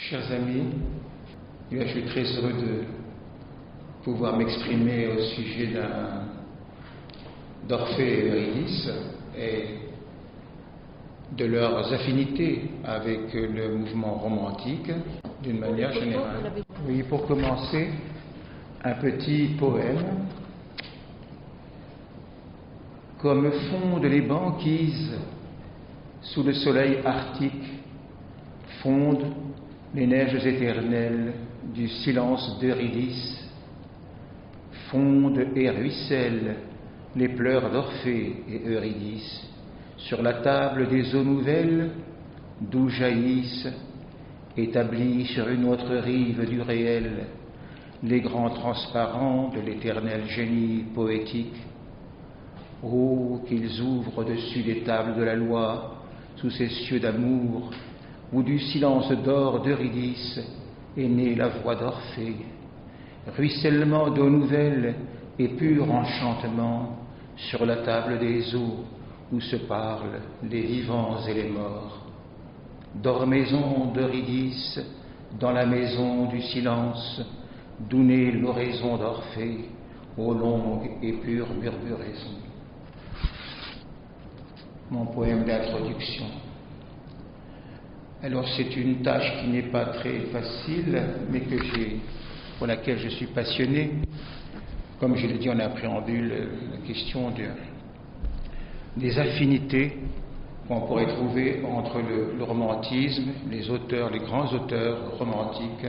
Chers amis, je suis très heureux de pouvoir m'exprimer au sujet d'Orphée et Eurydice et de leurs affinités avec le mouvement romantique d'une manière générale. Oui, pour commencer, un petit poème. Comme fondent les banquises sous le soleil arctique, fondent les neiges éternelles du silence d'Eurydice, fondent et ruissellent les pleurs d'Orphée et Eurydice sur la table des eaux nouvelles d'où jaillissent, établis sur une autre rive du réel, les grands transparents de l'éternel génie poétique. Oh, qu'ils ouvrent au-dessus des tables de la loi, sous ces cieux d'amour, où du silence d'or d'Eurydice est née la voix d'Orphée, ruissellement d'eau nouvelle et pur enchantement sur la table des eaux où se parlent les vivants et les morts. Dormaison d'Eurydice dans la maison du silence, d'où naît l'oraison d'Orphée aux longues et pures murmuraisons. Mon poème d'introduction. Alors c'est une tâche qui n'est pas très facile, mais pour laquelle je suis passionné. Comme je l'ai dit en un préambule, la question des affinités qu'on pourrait trouver entre le romantisme, les grands auteurs romantiques,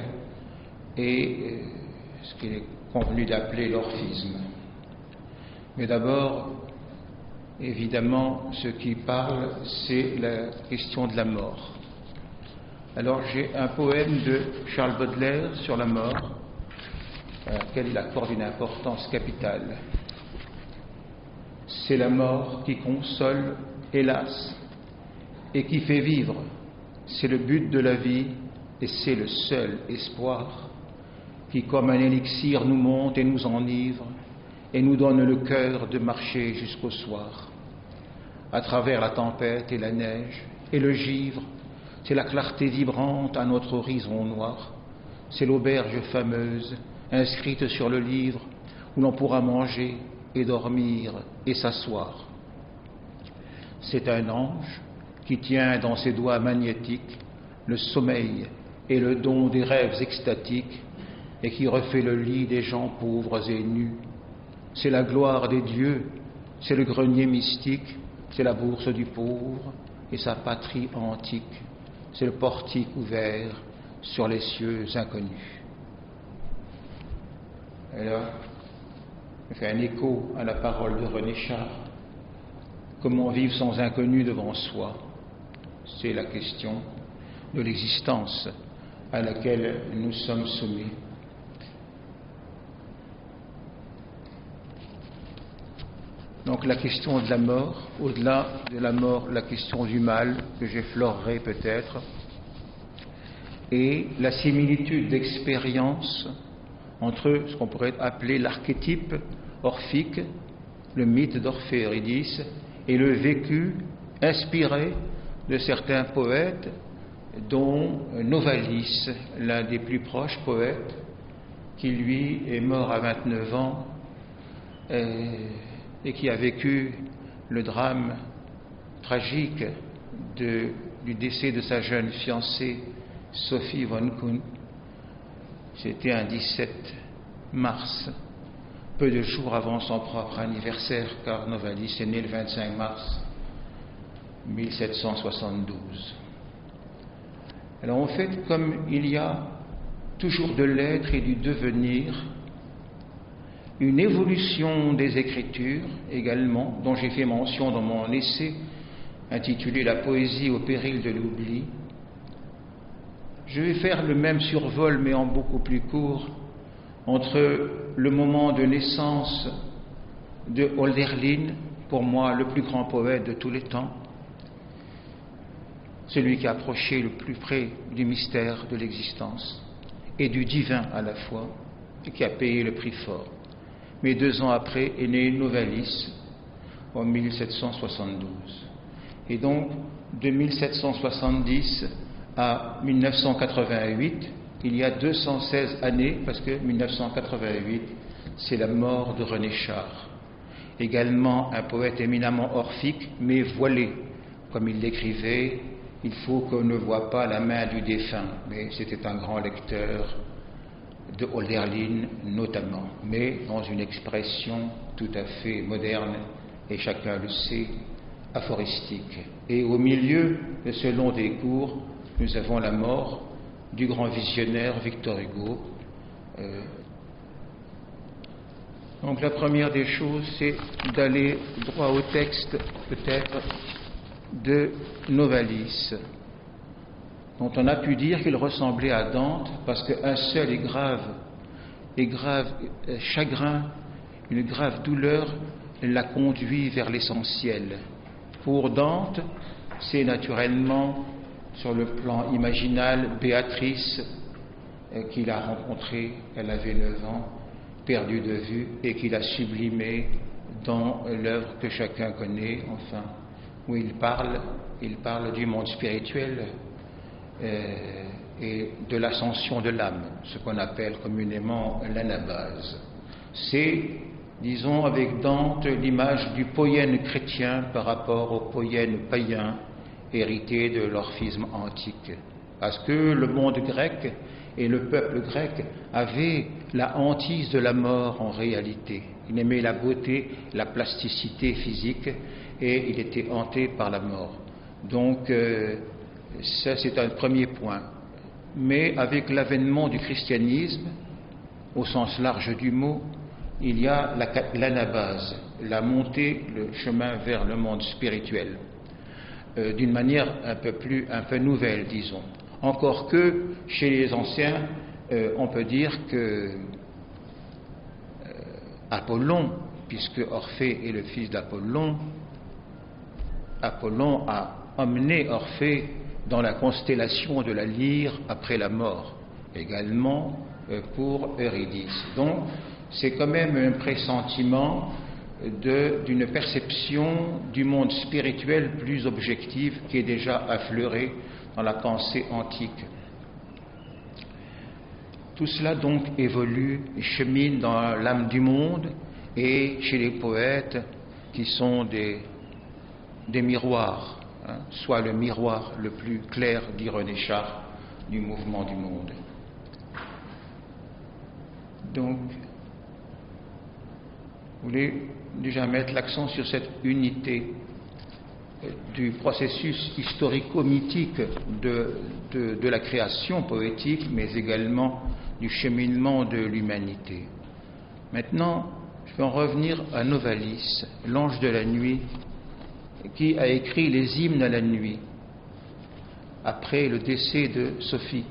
et ce qu'il est convenu d'appeler l'orphisme. Mais d'abord, évidemment, ce qui parle, c'est la question de la mort. Alors j'ai un poème de Charles Baudelaire sur la mort, à laquelle il accorde une importance capitale. C'est la mort qui console, hélas, et qui fait vivre. C'est le but de la vie et c'est le seul espoir qui, comme un élixir, nous monte et nous enivre et nous donne le cœur de marcher jusqu'au soir. À travers la tempête et la neige et le givre, c'est la clarté vibrante à notre horizon noir. C'est l'auberge fameuse, inscrite sur le livre, où l'on pourra manger et dormir et s'asseoir. C'est un ange qui tient dans ses doigts magnétiques le sommeil et le don des rêves extatiques et qui refait le lit des gens pauvres et nus. C'est la gloire des dieux, c'est le grenier mystique, c'est la bourse du pauvre et sa patrie antique. C'est le portique ouvert sur les cieux inconnus. Et là, je fais un écho à la parole de René Char. Comment vivre sans inconnu devant soi? C'est la question de l'existence à laquelle nous sommes soumis. Donc la question de la mort, au-delà de la mort, la question du mal, que j'effleurerai peut-être, et la similitude d'expérience entre ce qu'on pourrait appeler l'archétype orphique, le mythe d'Orphée et Eurydice, et le vécu inspiré de certains poètes, dont Novalis, l'un des plus proches poètes, qui lui est mort à 29 ans, et qui a vécu le drame tragique du décès de sa jeune fiancée, Sophie von Kuhn. C'était un 17 mars, peu de jours avant son propre anniversaire, car Novalis est né le 25 mars 1772. Alors en fait, comme il y a toujours de l'être et du devenir, une évolution des Écritures également, dont j'ai fait mention dans mon essai intitulé « La poésie au péril de l'oubli ». Je vais faire le même survol, mais en beaucoup plus court, entre le moment de naissance de Hölderlin, pour moi le plus grand poète de tous les temps, celui qui a approché le plus près du mystère de l'existence et du divin à la fois, et qui a payé le prix fort. Mais 2 ans après est né Novalis, en 1772. Et donc, de 1770 à 1988, il y a 216 années, parce que 1988, c'est la mort de René Char. Également un poète éminemment orphique, mais voilé. Comme il l'écrivait, il faut qu'on ne voie pas la main du défunt. Mais c'était un grand lecteur de Hölderlin notamment, mais dans une expression tout à fait moderne, et chacun le sait, aphoristique. Et au milieu de ce long décours, nous avons la mort du grand visionnaire Victor Hugo. Donc la première des choses, c'est d'aller droit au texte, peut-être, de Novalis, dont on a pu dire qu'il ressemblait à Dante, parce qu'un seul et grave chagrin, une grave douleur, l'a conduit vers l'essentiel. Pour Dante, c'est naturellement, sur le plan imaginal, Béatrice qu'il a rencontrée, elle avait 9 ans, perdue de vue, et qu'il a sublimée dans l'œuvre que chacun connaît, enfin, où il parle du monde spirituel et de l'ascension de l'âme, ce qu'on appelle communément l'anabase. C'est, disons, avec Dante, l'image du poiène chrétien par rapport au poiène païen hérité de l'orphisme antique. Parce que le monde grec et le peuple grec avaient la hantise de la mort en réalité. Il aimait la beauté, la plasticité physique, et il était hanté par la mort. Donc, ça c'est un premier point. Mais avec l'avènement du christianisme, au sens large du mot, il y a l'anabase, la montée, le chemin vers le monde spirituel, d'une manière un peu nouvelle, disons. Encore que, chez les anciens, on peut dire que Apollon, puisque Orphée est le fils d'Apollon, Apollon a emmené Orphée dans la constellation de la Lyre après la mort, également pour Eurydice. Donc, c'est quand même un pressentiment d'une perception du monde spirituel plus objective qui est déjà affleurée dans la pensée antique. Tout cela donc évolue et chemine dans l'âme du monde et chez les poètes qui sont des miroirs, soit le miroir le plus clair, dit René Char, du mouvement du monde. Donc, vous voulez déjà mettre l'accent sur cette unité du processus historico-mythique de la création poétique, mais également du cheminement de l'humanité. Maintenant, je vais en revenir à Novalis, l'ange de la nuit, qui a écrit les hymnes à la nuit, après le décès de Sophie.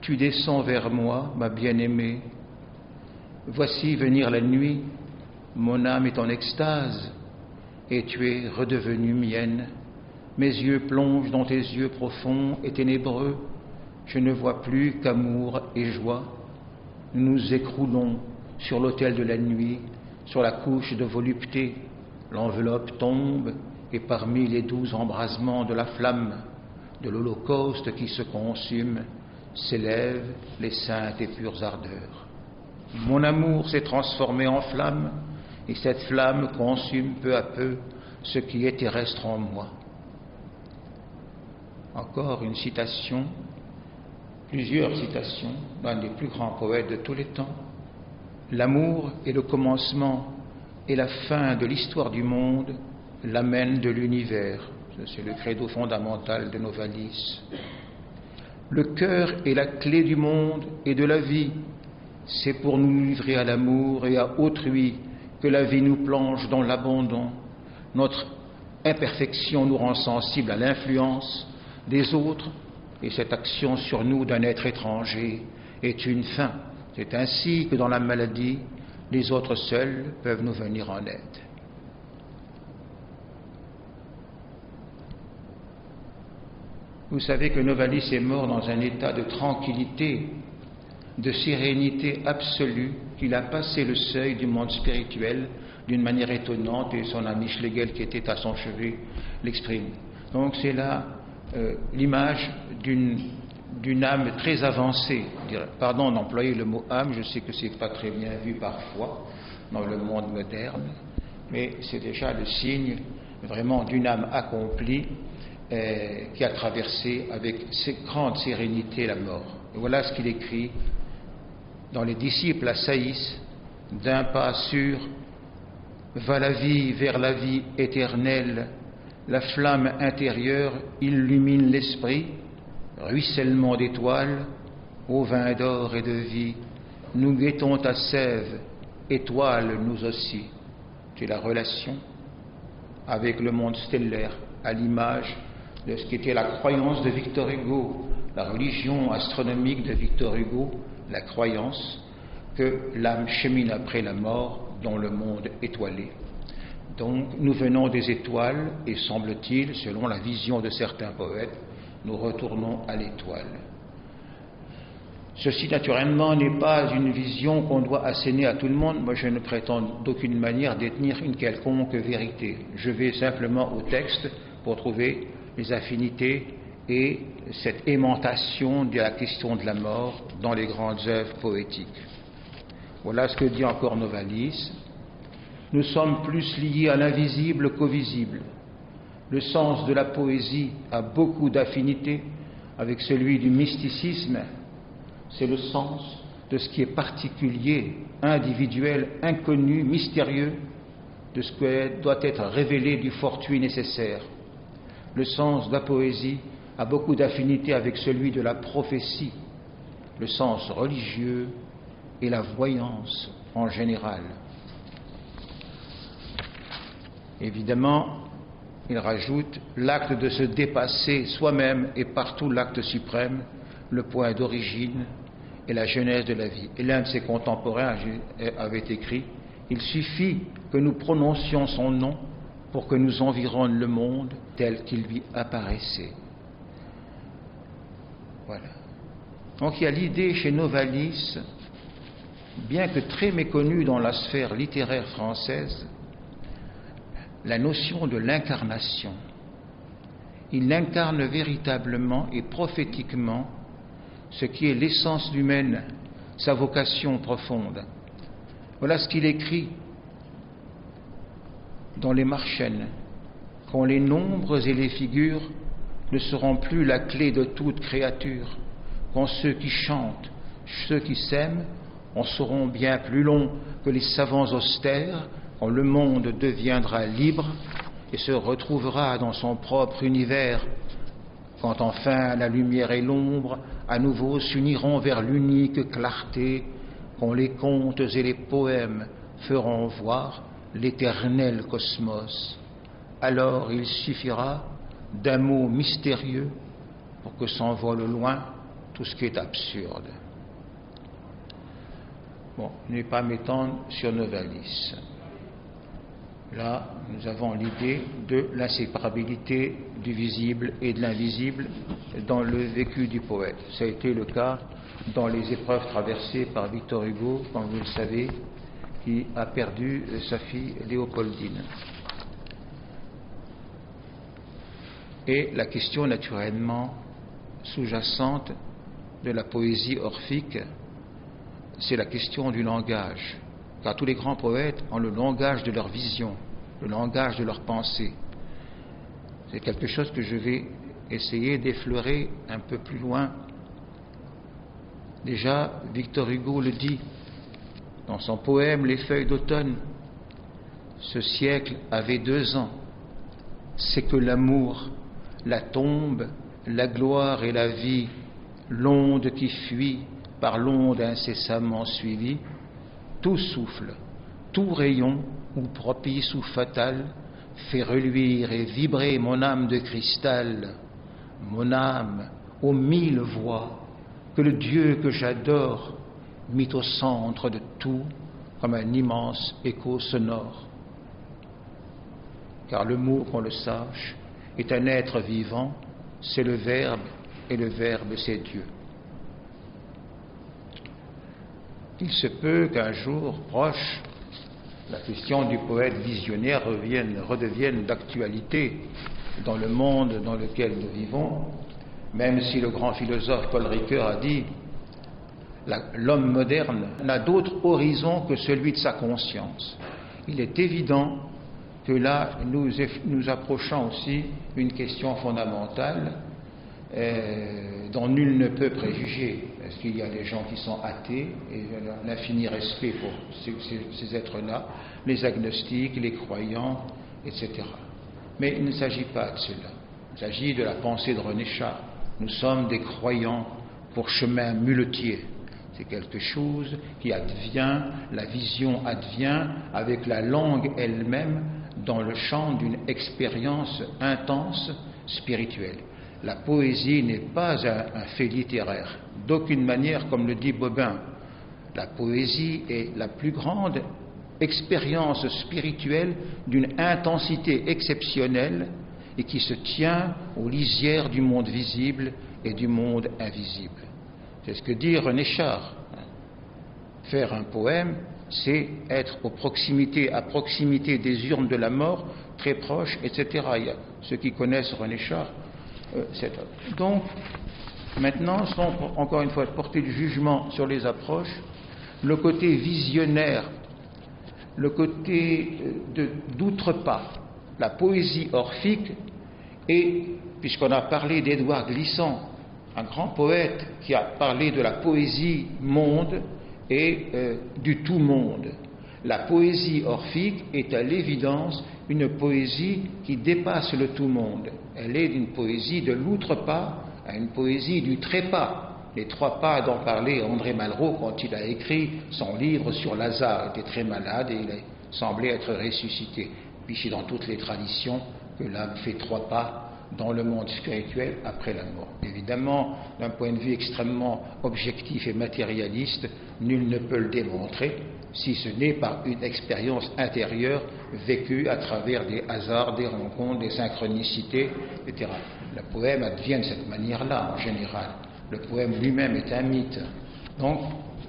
Tu descends vers moi, ma bien-aimée, voici venir la nuit, mon âme est en extase, et tu es redevenue mienne. Mes yeux plongent dans tes yeux profonds et ténébreux, je ne vois plus qu'amour et joie. Nous nous écroulons sur l'autel de la nuit, sur la couche de volupté, l'enveloppe tombe, et parmi les doux embrasements de la flamme, de l'holocauste qui se consume, s'élèvent les saintes et pures ardeurs. Mon amour s'est transformé en flamme, et cette flamme consume peu à peu ce qui est terrestre en moi. Encore une citation, plusieurs citations d'un des plus grands poètes de tous les temps. L'amour est le commencement et la fin de l'histoire du monde, l'amen de l'univers. C'est le credo fondamental de Novalis. Le cœur est la clé du monde et de la vie. C'est pour nous livrer à l'amour et à autrui que la vie nous plonge dans l'abandon. Notre imperfection nous rend sensibles à l'influence des autres, et cette action sur nous d'un être étranger est une fin. C'est ainsi que dans la maladie, les autres seuls peuvent nous venir en aide. Vous savez que Novalis est mort dans un état de tranquillité, de sérénité absolue, qu'il a passé le seuil du monde spirituel d'une manière étonnante, et son ami Schlegel, qui était à son chevet, l'exprime. Donc c'est là l'image d'une âme très avancée. Pardon d'employer le mot âme, je sais que c'est pas très bien vu parfois dans le monde moderne, mais c'est déjà le signe vraiment d'une âme accomplie qui a traversé avec grande sérénité la mort. Et voilà ce qu'il écrit dans les disciples à Saïs: d'un pas sûr va la vie vers la vie éternelle, la flamme intérieure illumine l'esprit, ruissellement d'étoiles, au vin d'or et de vie, nous guettons ta sève, étoile nous aussi. C'est la relation avec le monde stellaire, à l'image de ce qu'était la croyance de Victor Hugo, la religion astronomique de Victor Hugo, la croyance que l'âme chemine après la mort dans le monde étoilé. Donc nous venons des étoiles et semble-t-il, selon la vision de certains poètes, nous retournons à l'étoile. Ceci naturellement n'est pas une vision qu'on doit asséner à tout le monde. Moi je ne prétends d'aucune manière détenir une quelconque vérité. Je vais simplement au texte pour trouver les affinités et cette aimantation de la question de la mort dans les grandes œuvres poétiques. Voilà ce que dit encore Novalis. Nous sommes plus liés à l'invisible qu'au visible. Le sens de la poésie a beaucoup d'affinités avec celui du mysticisme. C'est le sens de ce qui est particulier, individuel, inconnu, mystérieux, de ce qui doit être révélé du fortuit nécessaire. Le sens de la poésie a beaucoup d'affinités avec celui de la prophétie, le sens religieux et la voyance en général. Évidemment, il rajoute l'acte de se dépasser soi-même est partout l'acte suprême, le point d'origine et la genèse de la vie. Et l'un de ses contemporains avait écrit: il suffit que nous prononcions son nom pour que nous environne le monde tel qu'il lui apparaissait. Voilà. Donc il y a l'idée chez Novalis, bien que très méconnue dans la sphère littéraire française, la notion de l'incarnation. Il incarne véritablement et prophétiquement ce qui est l'essence humaine, sa vocation profonde. Voilà ce qu'il écrit dans les Marchènes: quand les nombres et les figures ne seront plus la clé de toute créature, quand ceux qui chantent, ceux qui s'aiment, en seront bien plus longs que les savants austères, quand le monde deviendra libre et se retrouvera dans son propre univers, quand enfin la lumière et l'ombre à nouveau s'uniront vers l'unique clarté, quand les contes et les poèmes feront voir l'éternel cosmos, alors il suffira d'un mot mystérieux pour que s'envole au loin tout ce qui est absurde. Bon, je ne vais pas m'étendre sur Novalis. Là, nous avons l'idée de l'inséparabilité du visible et de l'invisible dans le vécu du poète. Ça a été le cas dans les épreuves traversées par Victor Hugo, comme vous le savez, qui a perdu sa fille Léopoldine. Et la question naturellement sous-jacente de la poésie orphique, c'est la question du langage. Car tous les grands poètes ont le langage de leur vision, le langage de leur pensée. C'est quelque chose que je vais essayer d'effleurer un peu plus loin. Déjà, Victor Hugo le dit dans son poème « Les feuilles d'automne ». Ce siècle avait 2 ans. C'est que l'amour, la tombe, la gloire et la vie, l'onde qui fuit par l'onde incessamment suivie, tout souffle, tout rayon, ou propice ou fatal, fait reluire et vibrer mon âme de cristal, mon âme aux 1000 voix, que le Dieu que j'adore mit au centre de tout comme un immense écho sonore. Car le mot, qu'on le sache, est un être vivant, c'est le Verbe, et le Verbe c'est Dieu. Il se peut qu'un jour proche, la question du poète visionnaire redevienne d'actualité. dans le monde dans lequel nous vivons, même si le grand philosophe Paul Ricoeur a dit l'homme moderne n'a d'autre horizon que celui de sa conscience. Il est évident que là, nous approchons aussi une question fondamentale dont nul ne peut préjuger, parce qu'il y a des gens qui sont athées, et l'infini respect pour ces êtres-là, les agnostiques, les croyants, etc. Mais il ne s'agit pas de cela. Il s'agit de la pensée de René Char. Nous sommes des croyants pour chemin muletier. C'est quelque chose qui advient, la vision advient avec la langue elle-même dans le champ d'une expérience intense spirituelle. La poésie n'est pas un fait littéraire, d'aucune manière, comme le dit Bobin. La poésie est la plus grande expérience spirituelle d'une intensité exceptionnelle et qui se tient aux lisières du monde visible et du monde invisible. C'est ce que dit René Char. Faire un poème, c'est être à proximité des urnes de la mort, très proche, etc. Il y a ceux qui connaissent René Char. Donc, maintenant, sans encore une fois porter du jugement sur les approches, le côté visionnaire, le côté d'outre-pas, la poésie orphique, et puisqu'on a parlé d'Édouard Glissant, un grand poète qui a parlé de la poésie monde et du tout monde. La poésie orphique est à l'évidence une poésie qui dépasse le tout monde. Elle est une poésie de l'outre-pas à une poésie du trépas. Les trois pas dont parlait André Malraux quand il a écrit son livre sur Lazare. Il était très malade et il semblait être ressuscité. Puis c'est dans toutes les traditions que l'âme fait trois pas dans le monde spirituel après la mort. Évidemment, d'un point de vue extrêmement objectif et matérialiste, nul ne peut le démontrer, si ce n'est par une expérience intérieure vécue à travers des hasards, des rencontres, des synchronicités, etc. Le poème advient de cette manière-là, en général. Le poème lui-même est un mythe. Donc,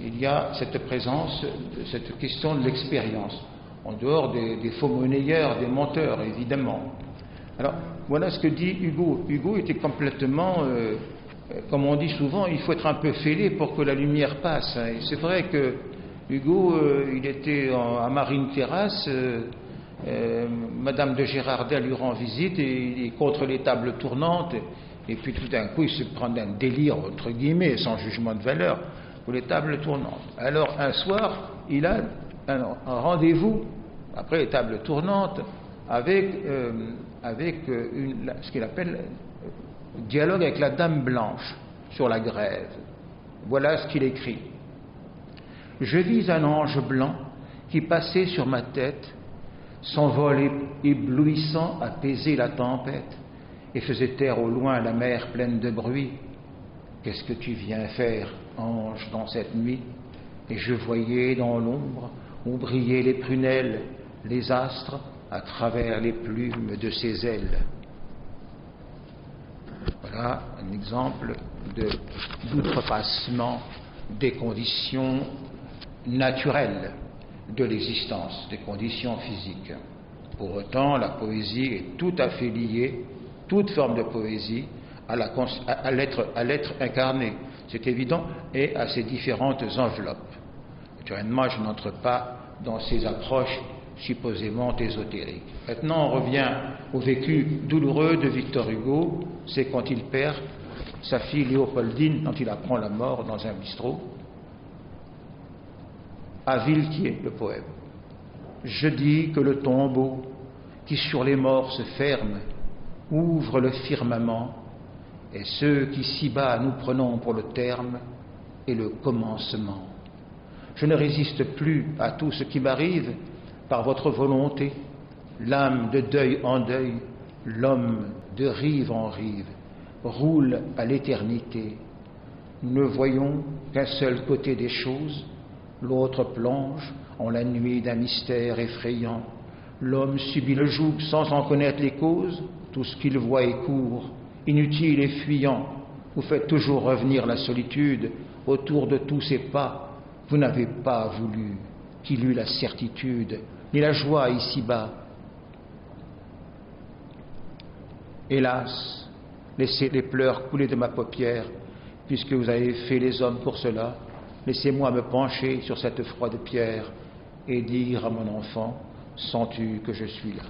il y a cette présence, cette question de l'expérience, en dehors des faux monnayeurs, des menteurs, évidemment. Alors, voilà ce que dit Hugo. Hugo était complètement, comme on dit souvent, il faut être un peu fêlé pour que la lumière passe. Et c'est vrai que Hugo, il était à Marine Terrasse, Madame de Gérardin lui rend visite et il est contre les tables tournantes. Et puis tout d'un coup, il se prend d'un délire, entre guillemets, sans jugement de valeur, pour les tables tournantes. Alors, un soir, il a un rendez-vous, après les tables tournantes, avec ce qu'il appelle dialogue avec la Dame Blanche sur la grève. Voilà ce qu'il écrit. Je vis un ange blanc qui passait sur ma tête, son vol éblouissant apaisait la tempête et faisait taire au loin la mer pleine de bruit. Qu'est-ce que tu viens faire, ange, dans cette nuit? Et je voyais dans l'ombre où brillaient les prunelles, les astres, à travers les plumes de ses ailes. Voilà un exemple d'outrepassement des conditions naturelles de l'existence, des conditions physiques. Pour autant, la poésie est tout à fait liée, toute forme de poésie, à l'être incarné, c'est évident, et à ses différentes enveloppes. Naturellement, je n'entre pas dans ces approches supposément ésotériques. Maintenant, on revient au vécu douloureux de Victor Hugo, c'est quand il perd sa fille Léopoldine, quand il apprend la mort dans un bistrot, à Villequier, le poème. Je dis que le tombeau qui sur les morts se ferme ouvre le firmament, et ceux qui si bas nous prenons pour le terme et le commencement. Je ne résiste plus à tout ce qui m'arrive par votre volonté, l'âme de deuil en deuil, l'homme de rive en rive, roule à l'éternité. Nous ne voyons qu'un seul côté des choses, l'autre plonge en la nuit d'un mystère effrayant. L'homme subit le joug sans en connaître les causes, tout ce qu'il voit est court, inutile et fuyant. Vous faites toujours revenir la solitude autour de tous ces pas. Vous n'avez pas voulu qu'il eût la certitude, ni la joie ici-bas. Hélas, laissez les pleurs couler de ma paupière, puisque vous avez fait les hommes pour cela. Laissez-moi me pencher sur cette froide pierre et dire à mon enfant, sens-tu que je suis là?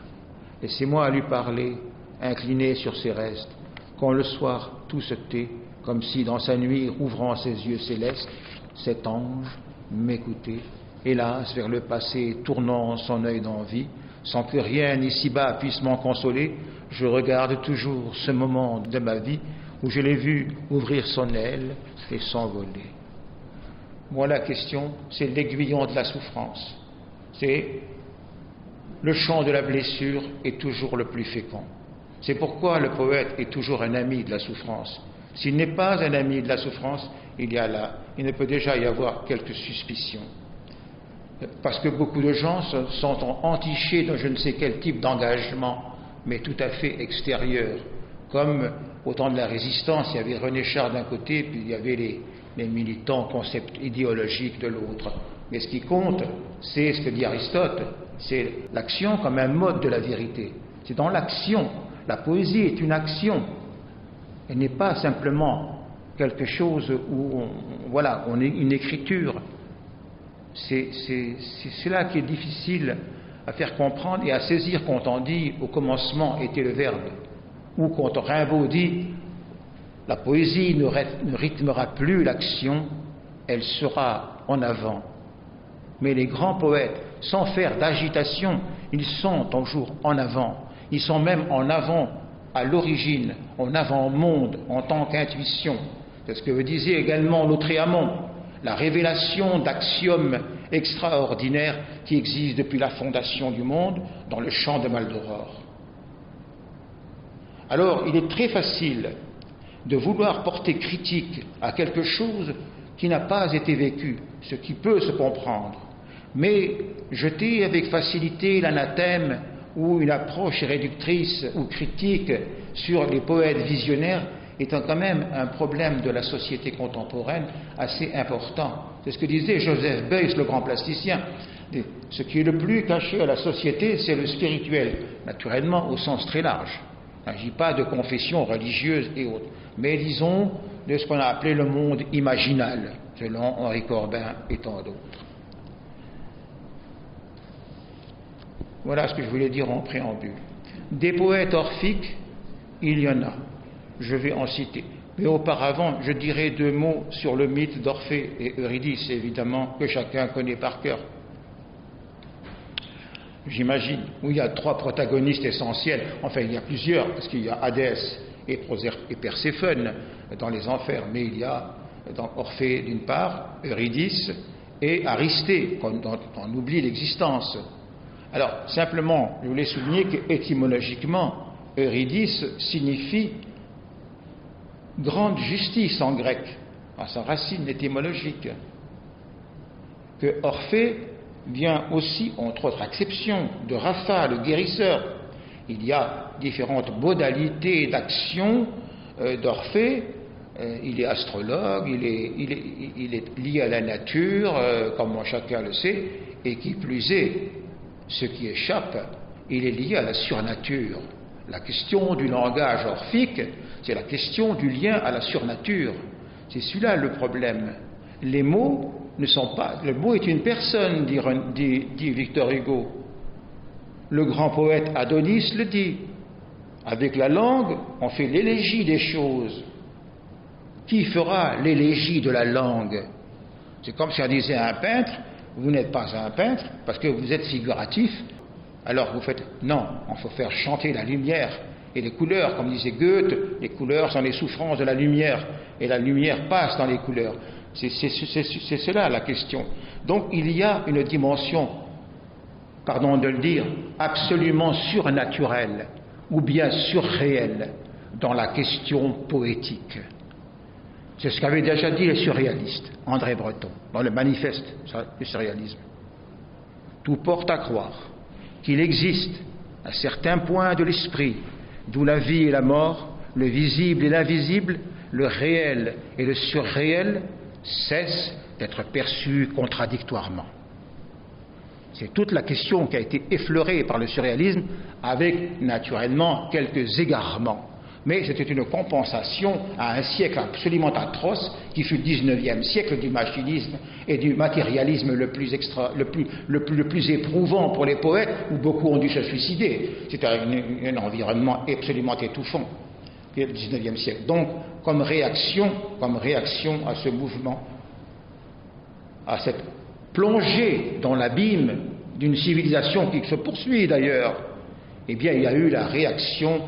Laissez-moi lui parler, incliné sur ses restes, quand le soir tout se tait, comme si dans sa nuit, rouvrant ses yeux célestes, cet ange m'écoutait, hélas, vers le passé, tournant son œil d'envie, sans que rien ici-bas puisse m'en consoler. Je regarde toujours ce moment de ma vie où je l'ai vu ouvrir son aile et s'envoler. Moi, la question, c'est l'aiguillon de la souffrance. C'est le champ de la blessure est toujours le plus fécond. C'est pourquoi le poète est toujours un ami de la souffrance. S'il n'est pas un ami de la souffrance, il ne peut déjà y avoir quelques suspicions. Parce que beaucoup de gens sont entichés dans je ne sais quel type d'engagement, mais tout à fait extérieur. Comme au temps de la Résistance, il y avait René Char d'un côté, puis il y avait les militants concept idéologiques de l'autre. Mais ce qui compte, c'est ce que dit Aristote, c'est l'action comme un mode de la vérité. C'est dans l'action. La poésie est une action. Elle n'est pas simplement quelque chose où on est une écriture. C'est cela qui est difficile à faire comprendre et à saisir quand on dit au commencement était le verbe, ou quand Rimbaud dit la poésie ne rythmera plus l'action, elle sera en avant. Mais les grands poètes, sans faire d'agitation, ils sont toujours en avant. Ils sont même en avant à l'origine, en avant-monde, en tant qu'intuition. C'est ce que disait également Lautréamont, la révélation d'axiomes extraordinaires qui existent depuis la fondation du monde dans le chant de Maldoror. Alors, il est très facile de vouloir porter critique à quelque chose qui n'a pas été vécu, ce qui peut se comprendre, mais jeter avec facilité l'anathème ou une approche réductrice ou critique sur les poètes visionnaires est quand même un problème de la société contemporaine assez important. C'est ce que disait Joseph Beuys, le grand plasticien. Ce qui est le plus caché à la société, c'est le spirituel, naturellement au sens très large. Il ne s'agit pas de confession religieuse et autres, mais disons de ce qu'on a appelé le monde imaginal, selon Henri Corbin et tant d'autres. Voilà ce que je voulais dire en préambule. Des poètes orphiques, il y en a. Je vais en citer. Mais auparavant, je dirais 2 mots sur le mythe d'Orphée et Eurydice, évidemment, que chacun connaît par cœur. J'imagine, où il y a 3 protagonistes essentiels. Enfin, il y a plusieurs, parce qu'il y a Hadès et Perséphone dans les enfers, mais il y a dans Orphée d'une part, Eurydice et Aristée, dont on oublie l'existence. Alors, simplement, je voulais souligner qu'étymologiquement, Eurydice signifie grande justice en grec, à sa racine étymologique. Que Orphée vient aussi, entre autres exceptions, de Rapha, le guérisseur. Il y a différentes modalités d'action d'Orphée. Il est astrologue, il est lié à la nature, comme chacun le sait, et qui plus est, ce qui échappe, il est lié à la surnature. La question du langage orphique, c'est la question du lien à la surnature. C'est celui-là le problème. Les mots ne sont pas... Le mot est une personne, dit Victor Hugo. Le grand poète Adonis le dit. Avec la langue, on fait l'élégie des choses. Qui fera l'élégie de la langue? C'est comme si on disait à un peintre, vous n'êtes pas un peintre parce que vous êtes figuratif. Alors vous faites, non, il faut faire chanter la lumière et les couleurs, comme disait Goethe, les couleurs sont les souffrances de la lumière, et la lumière passe dans les couleurs. C'est cela la question. Donc il y a une dimension, pardon de le dire, absolument surnaturelle, ou bien surréelle, dans la question poétique. C'est ce qu'avaient déjà dit les surréalistes, André Breton, dans le manifeste du surréalisme. Tout porte à croire qu'il existe, à certains points de l'esprit, d'où la vie et la mort, le visible et l'invisible, le réel et le surréel cessent d'être perçus contradictoirement. C'est toute la question qui a été effleurée par le surréalisme, avec naturellement quelques égarements. Mais c'était une compensation à un siècle absolument atroce qui fut le 19e siècle du machinisme et du matérialisme le plus éprouvant pour les poètes, où beaucoup ont dû se suicider. C'était un environnement absolument étouffant, le 19e siècle. Donc, comme réaction à ce mouvement, à cette plongée dans l'abîme d'une civilisation qui se poursuit d'ailleurs, eh bien, il y a eu la réaction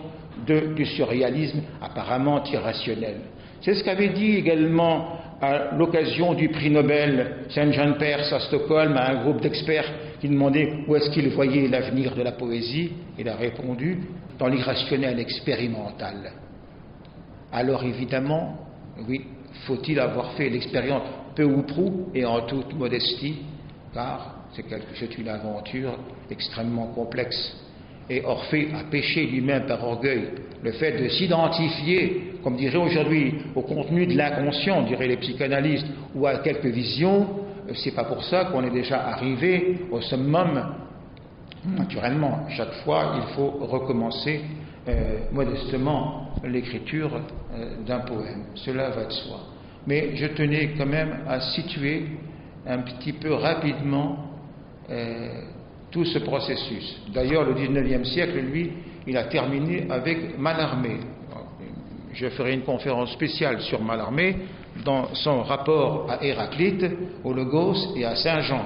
du surréalisme apparemment irrationnel. C'est ce qu'avait dit également à l'occasion du prix Nobel Saint-Jean Perse à Stockholm à un groupe d'experts qui demandait où est-ce qu'il voyait l'avenir de la poésie. Il a répondu dans l'irrationnel expérimental. Alors évidemment, oui, faut-il avoir fait l'expérience peu ou prou et en toute modestie, car c'est une aventure extrêmement complexe. Et Orphée a péché lui-même par orgueil. Le fait de s'identifier, comme dirait aujourd'hui, au contenu de l'inconscient, diraient les psychanalystes, ou à quelques visions, c'est pas pour ça qu'on est déjà arrivé au summum. Naturellement, chaque fois, il faut recommencer modestement l'écriture d'un poème. Cela va de soi. Mais je tenais quand même à situer un petit peu rapidement tout ce processus. D'ailleurs, le 19e siècle, lui, il a terminé avec Mallarmé. Je ferai une conférence spéciale sur Mallarmé dans son rapport à Héraclite, au Logos et à Saint-Jean.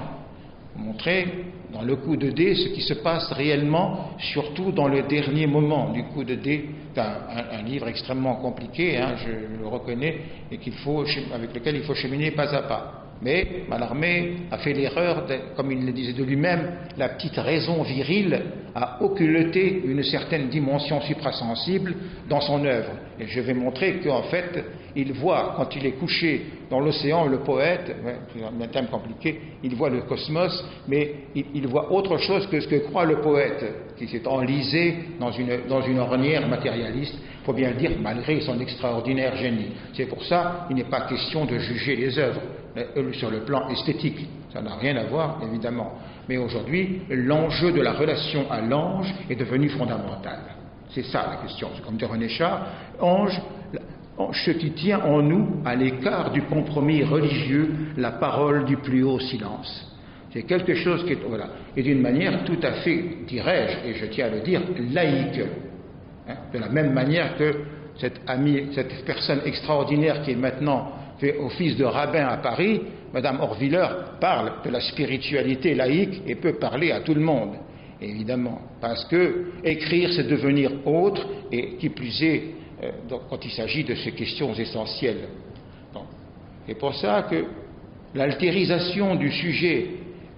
Montrer dans le coup de dé ce qui se passe réellement, surtout dans le dernier moment du coup de dé. C'est un livre extrêmement compliqué, je le reconnais, et avec lequel il faut cheminer pas à pas. Mais Mallarmé a fait l'erreur, comme il le disait de lui-même, la petite raison virile a occulté une certaine dimension suprasensible dans son œuvre. Et je vais montrer qu'en fait, il voit, quand il est couché dans l'océan, le poète, c'est un thème compliqué, il voit le cosmos, mais il voit autre chose que ce que croit le poète, qui s'est enlisé dans une ornière matérialiste, il faut bien le dire, malgré son extraordinaire génie. C'est pour ça qu'il n'est pas question de juger les œuvres sur le plan esthétique. Ça n'a rien à voir, évidemment. Mais aujourd'hui, l'enjeu de la relation à l'ange est devenu fondamental. C'est ça la question. C'est comme dit René Char, ce qui tient en nous, à l'écart du compromis religieux, la parole du plus haut silence. C'est quelque chose qui est, voilà, et d'une manière tout à fait, dirais-je, et je tiens à le dire, laïque. De la même manière que cette personne extraordinaire qui est maintenant fait office de rabbin à Paris, Madame Horviller, parle de la spiritualité laïque et peut parler à tout le monde, évidemment, parce que écrire c'est devenir autre, et qui plus est, quand il s'agit de ces questions essentielles. C'est pour ça que l'altérisation du sujet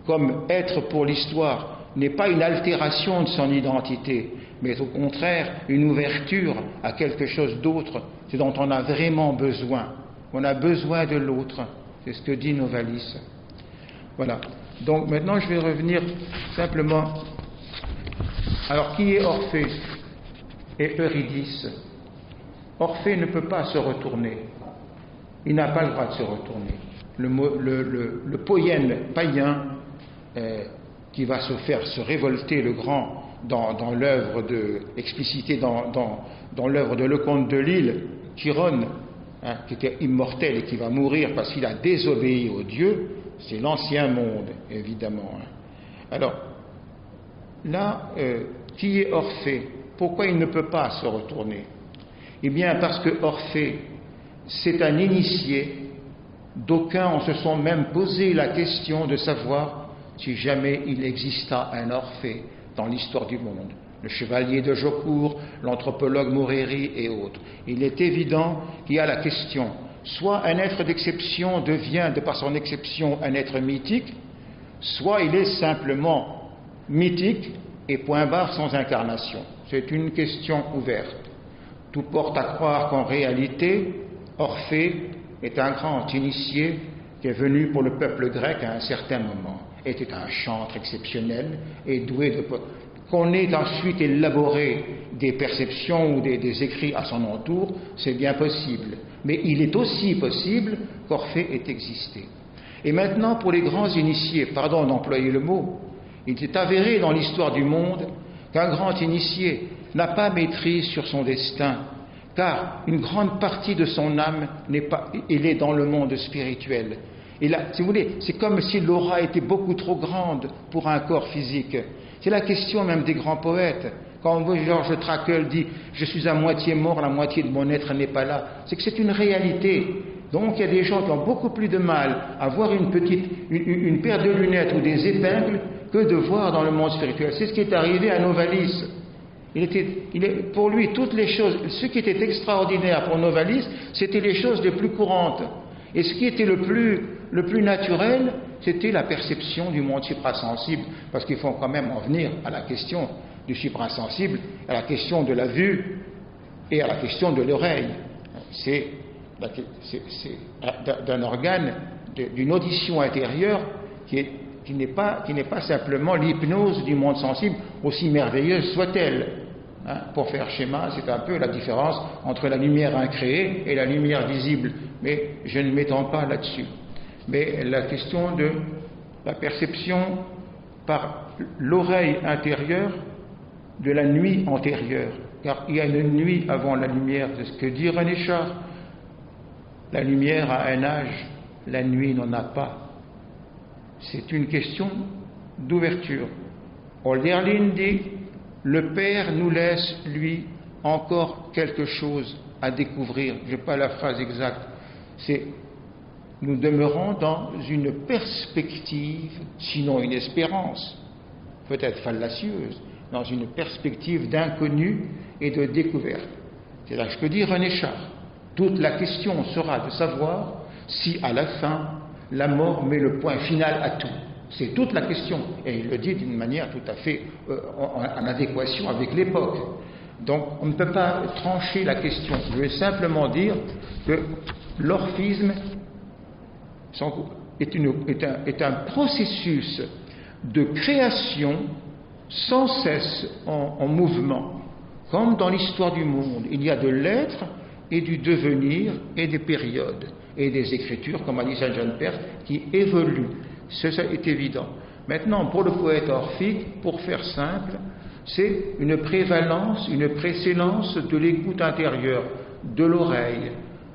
comme être pour l'histoire n'est pas une altération de son identité, mais au contraire une ouverture à quelque chose d'autre, c'est dont on a vraiment besoin. On a besoin de l'autre, c'est ce que dit Novalis. Voilà. Donc maintenant je vais revenir simplement. Alors qui est Orphée et Eurydice? Orphée ne peut pas se retourner. Il n'a pas le droit de se retourner. Le poïen païen qui va se révolter le grand dans l'œuvre explicitée dans l'œuvre de Lecomte de Lille, Chiron, qui était immortel et qui va mourir parce qu'il a désobéi aux dieux, c'est l'ancien monde, évidemment. Alors, là, qui est Orphée? Pourquoi il ne peut pas se retourner? Eh bien, parce que Orphée, c'est un initié. D'aucuns en se sont même posé la question de savoir si jamais il exista un Orphée dans l'histoire du monde. Le chevalier de Jaucourt, l'anthropologue Moreri et autres. Il est évident qu'il y a la question, soit un être d'exception devient, de par son exception, un être mythique, soit il est simplement mythique et point barre sans incarnation. C'est une question ouverte. Tout porte à croire qu'en réalité, Orphée est un grand initié qui est venu pour le peuple grec à un certain moment, était un chantre exceptionnel et doué de... Qu'on ait ensuite élaboré des perceptions ou des écrits à son entour, c'est bien possible. Mais il est aussi possible qu'Orphée ait existé. Et maintenant, pour les grands initiés, pardon d'employer le mot, Il s'est avéré dans l'histoire du monde qu'un grand initié n'a pas maîtrise sur son destin, car une grande partie de son âme elle est dans le monde spirituel. Et là, si vous voulez, c'est comme si l'aura était beaucoup trop grande pour un corps physique. C'est la question même des grands poètes. Quand on voit Georges Trakl dit « Je suis à moitié mort, la moitié de mon être n'est pas là », c'est que c'est une réalité. Donc il y a des gens qui ont beaucoup plus de mal à voir une paire de lunettes ou des épingles que de voir dans le monde spirituel. C'est ce qui est arrivé à Novalis. Pour lui, toutes les choses, ce qui était extraordinaire pour Novalis, c'était les choses les plus courantes. Et ce qui était le plus naturel, c'était la perception du monde suprasensible, parce qu'il faut quand même en venir à la question du suprasensible, à la question de la vue et à la question de l'oreille. C'est d'un organe, d'une audition intérieure qui n'est pas simplement l'hypnose du monde sensible, aussi merveilleuse soit-elle. Pour faire schéma, c'est un peu la différence entre la lumière incréée et la lumière visible, mais je ne m'étends pas là-dessus. Mais la question de la perception par l'oreille intérieure de la nuit antérieure, car il y a une nuit avant la lumière, c'est ce que dit René Char. La lumière a un âge, la nuit n'en a pas. C'est une question d'ouverture. Hölderlin dit « Le Père nous laisse, lui, encore quelque chose à découvrir ». Je n'ai pas la phrase exacte. C'est « Nous demeurons dans une perspective, sinon une espérance, peut-être fallacieuse, dans une perspective d'inconnu et de découverte ». C'est là ce que dit René Char. Toute la question sera de savoir si, à la fin, la mort met le point final à tout. C'est toute la question. Et il le dit d'une manière tout à fait en adéquation avec l'époque. Donc, on ne peut pas trancher la question. Je vais simplement dire que l'orphisme est un processus de création sans cesse en mouvement. Comme dans l'histoire du monde, il y a de l'être et du devenir et des périodes et des écritures, comme a dit Saint Jean Père, qui évoluent. Ça est évident. Maintenant, pour le poète orphique, pour faire simple, c'est une prévalence, une précédence de l'écoute intérieure, de l'oreille.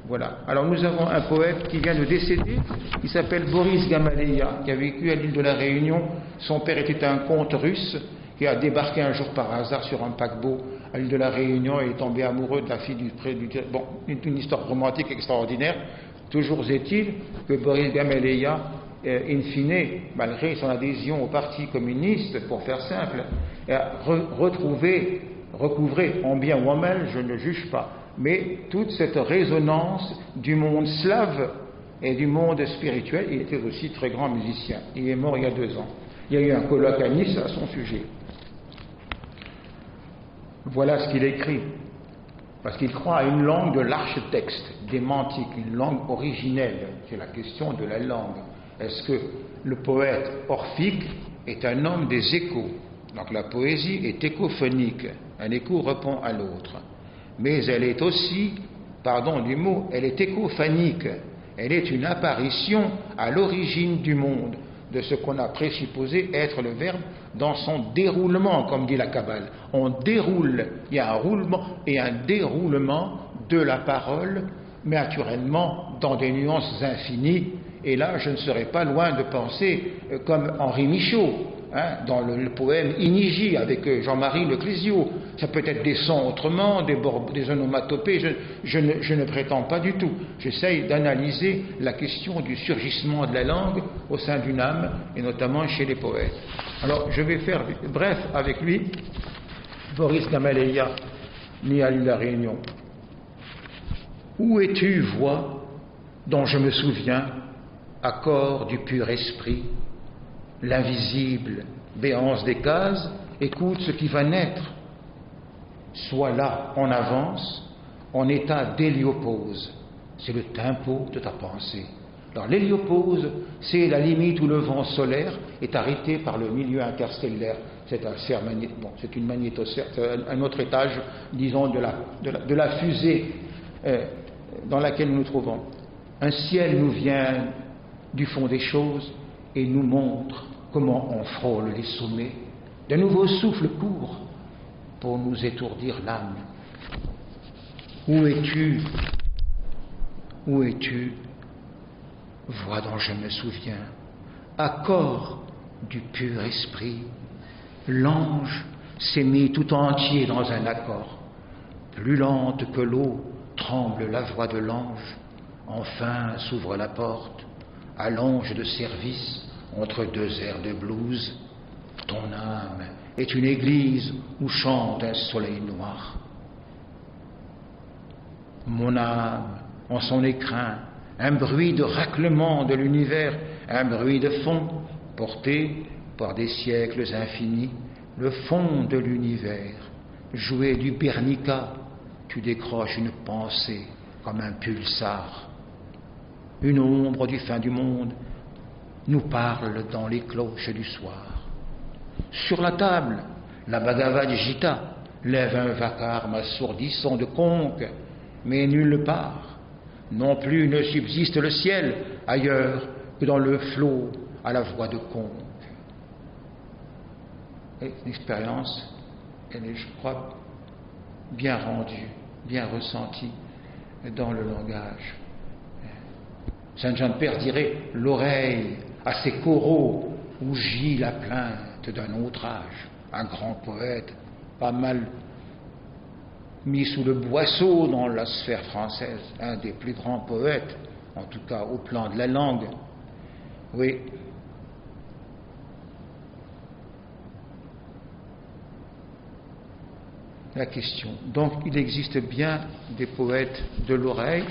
Voilà. Alors nous avons un poète qui vient de décéder, qui s'appelle Boris Gamaleya, qui a vécu à l'île de la Réunion. Son père était un comte russe qui a débarqué un jour par hasard sur un paquebot à l'île de la Réunion et est tombé amoureux de la fille du bon, une histoire romantique extraordinaire. Toujours est-il que Boris Gamaleya, in fine, malgré son adhésion au Parti communiste, pour faire simple, a recouvré, en bien ou en mal, je ne juge pas, mais toute cette résonance du monde slave et du monde spirituel. Il était aussi très grand musicien. Il est mort il y a 2 ans. Il y a eu un colloque à Nice à son sujet. Voilà ce qu'il écrit. Parce qu'il croit à une langue de l'archetexte, démentique, une langue originelle. C'est la question de la langue. Est-ce que le poète orphique est un homme des échos? Donc la poésie est échophonique. Un écho répond à l'autre. Mais elle est aussi, pardon du mot, elle est échophanique. Elle est une apparition à l'origine du monde, de ce qu'on a présupposé être le verbe dans son déroulement, comme dit la Kabbale. On déroule, il y a un roulement et un déroulement de la parole, mais naturellement dans des nuances infinies. Et là, je ne serais pas loin de penser comme Henri Michaud, dans le poème Inigi avec Jean-Marie Leclésio. Ça peut être des sons autrement, des onomatopées, je ne prétends pas du tout. J'essaye d'analyser la question du surgissement de la langue au sein d'une âme, et notamment chez les poètes. Alors, je vais faire bref avec lui. Boris Gamaleya, né à l'île de la Réunion. Où es-tu, voix, dont je me souviens, accord du pur esprit? L'invisible béance des cases, écoute ce qui va naître. Sois là en avance, en état d'héliopause. C'est le tempo de ta pensée. Alors l'héliopause, c'est la limite où le vent solaire est arrêté par le milieu interstellaire. C'est c'est une magnétosphère, c'est un autre étage, disons, de la fusée dans laquelle nous nous trouvons. Un ciel nous vient du fond des choses et nous montre comment on frôle les sommets, de nouveaux souffles courent pour nous étourdir l'âme. Où es-tu? Où es-tu? Voix dont je me souviens, accord du pur esprit, l'ange s'est mis tout entier dans un accord. Plus lente que l'eau tremble la voix de l'ange, enfin s'ouvre la porte, allonge de service entre deux airs de blues. Ton âme est une église où chante un soleil noir. Mon âme, en son écrin, un bruit de raclement de l'univers, un bruit de fond, porté par des siècles infinis, le fond de l'univers, joué du Bernica, tu décroches une pensée comme un pulsar. Une ombre du fin du monde nous parle dans les cloches du soir. Sur la table, la Bhagavad Gita lève un vacarme assourdissant de conque, mais nulle part, non plus ne subsiste le ciel ailleurs que dans le flot à la voix de conque. Et l'expérience, elle est, je crois, bien rendue, bien ressentie dans le langage. Saint Jean de Père dirait l'oreille à ses coraux où gît la plainte d'un autre âge, un grand poète, pas mal mis sous le boisseau dans la sphère française, un des plus grands poètes, en tout cas au plan de la langue. Oui. La question. Donc il existe bien des poètes de l'oreille,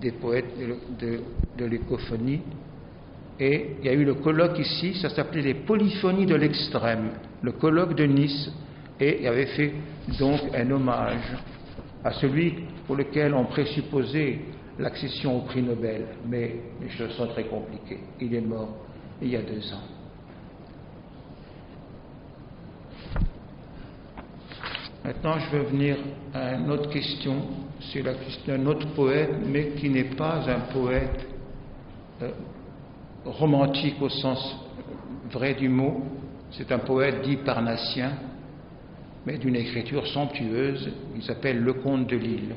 des poètes de l'écophonie, et il y a eu le colloque ici, ça s'appelait les polyphonies de l'extrême, le colloque de Nice, et il avait fait donc un hommage à celui pour lequel on présupposait l'accession au prix Nobel, mais les choses sont très compliquées. Il est mort il y a 2 ans. Maintenant, je vais venir à une autre question, c'est la question d'un autre poète, mais qui n'est pas un poète romantique au sens vrai du mot. C'est un poète dit parnassien, mais d'une écriture somptueuse. Il s'appelle Lecomte de Lille.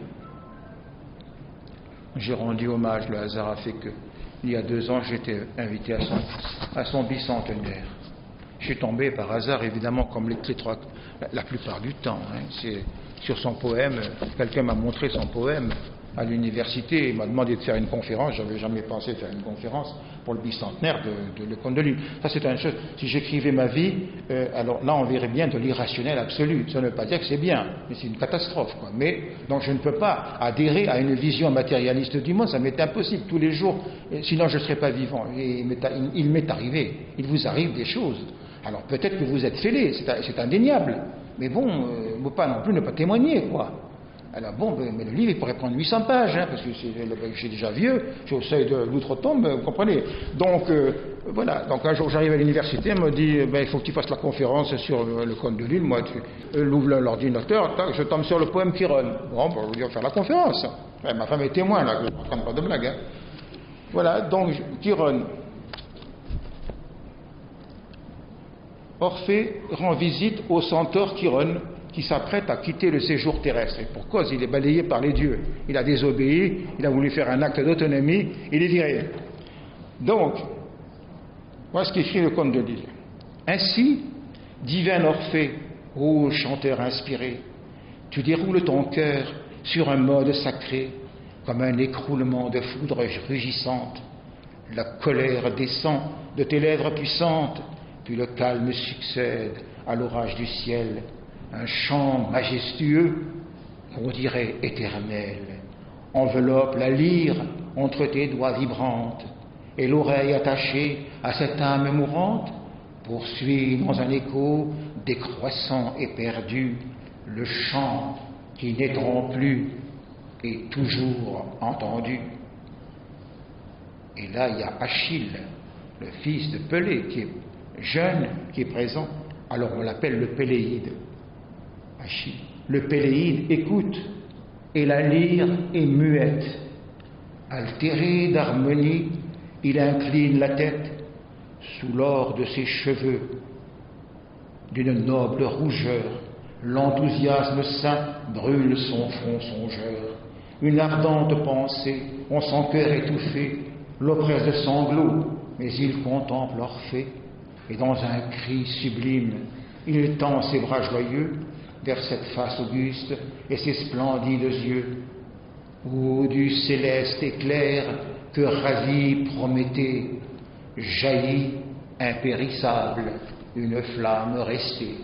J'ai rendu hommage, le hasard a fait que, il y a 2 ans, j'étais invité à son bicentenaire. Je suis tombé par hasard, évidemment, comme la plupart du temps. C'est sur son poème. Quelqu'un m'a montré son poème à l'université. Il m'a demandé de faire une conférence. Je n'avais jamais pensé faire une conférence pour le bicentenaire de Lecomte de Lille. Ça, c'est une chose. Si j'écrivais ma vie, alors là, on verrait bien de l'irrationnel absolu. Ça ne veut pas dire que c'est bien, mais c'est une catastrophe, quoi. Mais donc, je ne peux pas adhérer à une vision matérialiste du monde. Ça m'est impossible tous les jours. Sinon, je ne serais pas vivant. Et il m'est arrivé. Il vous arrive des choses. Alors peut-être que vous êtes fêlé, c'est indéniable, mais bon, faut pas non plus ne pas témoigner, quoi. Alors bon, mais le livre, il pourrait prendre 800 pages, parce que j'ai déjà vieux, je suis au seuil de l'outre-tombe, vous comprenez. Donc, voilà, donc un jour j'arrive à l'université, elle me dit, il faut que tu fasses la conférence sur le Comte de Lille. Moi, elle ouvre l'ordinateur, je tombe sur le poème Chiron. Bon, je vais dire, faire la conférence. Ma femme est témoin, là, je ne raconte pas de blague. Voilà, donc, Chiron. Orphée rend visite au centaure Chiron qui s'apprête à quitter le séjour terrestre. Et pour cause, il est balayé par les dieux. Il a désobéi, il a voulu faire un acte d'autonomie, il est viré. Donc, voilà ce qu'écrit le Comte de Lille. Ainsi, divin Orphée, ô chanteur inspiré, tu déroules ton cœur sur un mode sacré, comme un écroulement de foudre rugissante. La colère descend de tes lèvres puissantes, puis le calme succède à l'orage du ciel, un chant majestueux, qu'on dirait éternel, enveloppe la lyre entre tes doigts vibrantes, et l'oreille attachée à cette âme mourante poursuit dans un écho décroissant et perdu le chant qui n'étrompe plus et toujours entendu. Et là, il y a Achille, le fils de Pelée, qui est jeune, qui est présent. Alors on l'appelle le Péléide. Achille. Le Péléide écoute, et la lyre est muette. Altéré d'harmonie, il incline la tête. sous l'or de ses cheveux, d'une noble rougeur, l'enthousiasme saint brûle son front songeur. Une ardente pensée, on sent cœur étouffé, l'oppresse de sanglots, mais il contemple Orphée, et dans un cri sublime, il tend ses bras joyeux vers cette face auguste et ses splendides yeux. Ô du céleste éclair que ravit Prométhée, jaillit impérissable une flamme restée.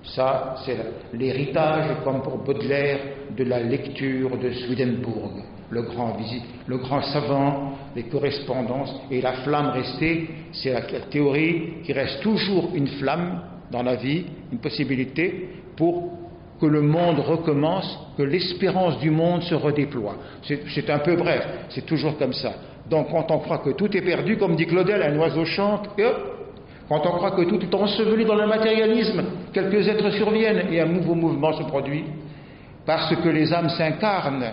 Ça, c'est l'héritage, comme pour Baudelaire, de la lecture de Swedenborg, le grand savant, les correspondances, et la flamme restée, c'est la théorie qui reste toujours une flamme dans la vie, une possibilité pour que le monde recommence, que l'espérance du monde se redéploie. C'est un peu bref, c'est toujours comme ça. Donc quand on croit que tout est perdu, comme dit Claudel, un oiseau chante, et hop, quand on croit que tout est enseveli dans le matérialisme, quelques êtres surviennent et un nouveau mouvement se produit, parce que les âmes s'incarnent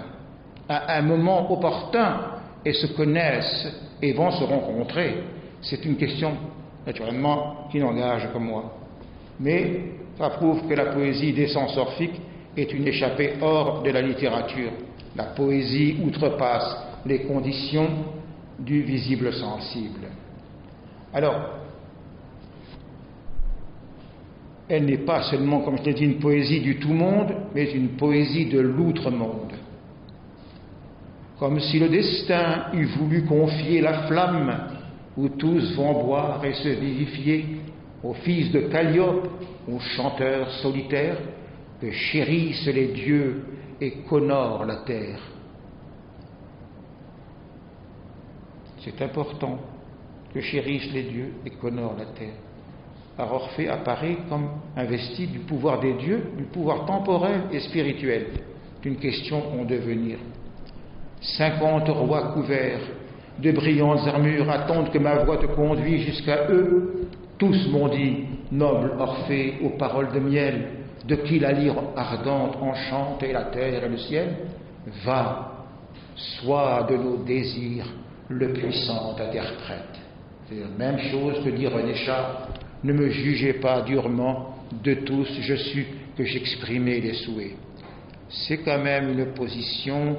à un moment opportun et se connaissent et vont se rencontrer. C'est une question, naturellement, qui n'engage que moi. Mais ça prouve que la poésie d'essence orphique est une échappée hors de la littérature. La poésie outrepasse les conditions du visible sensible. Alors, elle n'est pas seulement, comme je l'ai dit, une poésie du tout-monde, mais une poésie de l'outre-monde. Comme si le destin eût voulu confier la flamme où tous vont boire et se vivifier aux fils de Calliope, aux chanteurs solitaires que chérissent les dieux et qu'honore la terre. C'est important que chérissent les dieux et qu'honore la terre. Alors Orphée apparaît comme investi du pouvoir des dieux, du pouvoir temporel et spirituel, d'une question en devenir. 50 rois couverts de brillantes armures attendent que ma voix te conduise jusqu'à eux. Tous m'ont dit, noble Orphée aux paroles de miel, de qui la lyre ardente enchante et la terre et le ciel. Va, sois de nos désirs le puissant interprète. C'est la même chose que dit René Char. Ne me jugez pas durement, de tous je sus que j'exprimais les souhaits. C'est quand même une position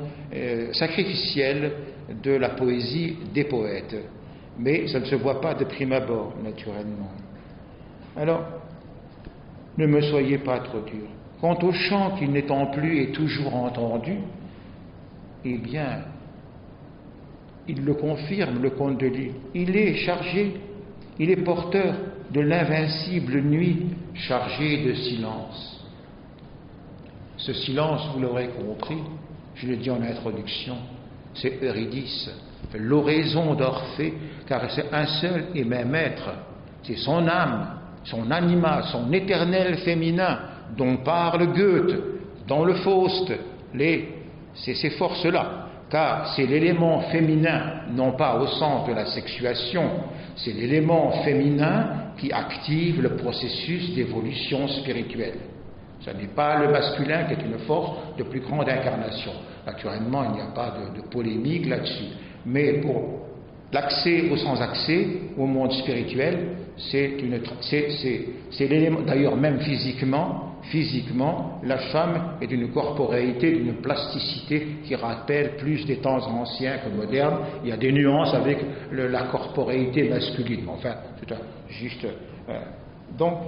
sacrificielle de la poésie des poètes. Mais ça ne se voit pas de prime abord, naturellement. Alors, ne me soyez pas trop dur. Quant au chant qui n'étant plus et toujours entendu, eh bien, il le confirme, le conte de Lille. Il est chargé, il est porteur de l'invincible nuit chargée de silence. Ce silence, vous l'aurez compris, je l'ai dit en introduction, c'est Eurydice, l'oraison d'Orphée, car c'est un seul et même être, c'est son âme, son anima, son éternel féminin, dont parle Goethe dans le Faust, c'est ces forces-là, car c'est l'élément féminin, non pas au sens de la sexuation, c'est l'élément féminin qui active le processus d'évolution spirituelle. Ce n'est pas le masculin qui est une force de plus grande incarnation. Naturellement, il n'y a pas de polémique là-dessus. Mais pour l'accès au sans-accès, au monde spirituel, c'est l'élément, d'ailleurs même physiquement, la femme est d'une corporéité, d'une plasticité qui rappelle plus des temps anciens que modernes. Il y a des nuances avec la corporéité masculine. Enfin, c'est juste... donc,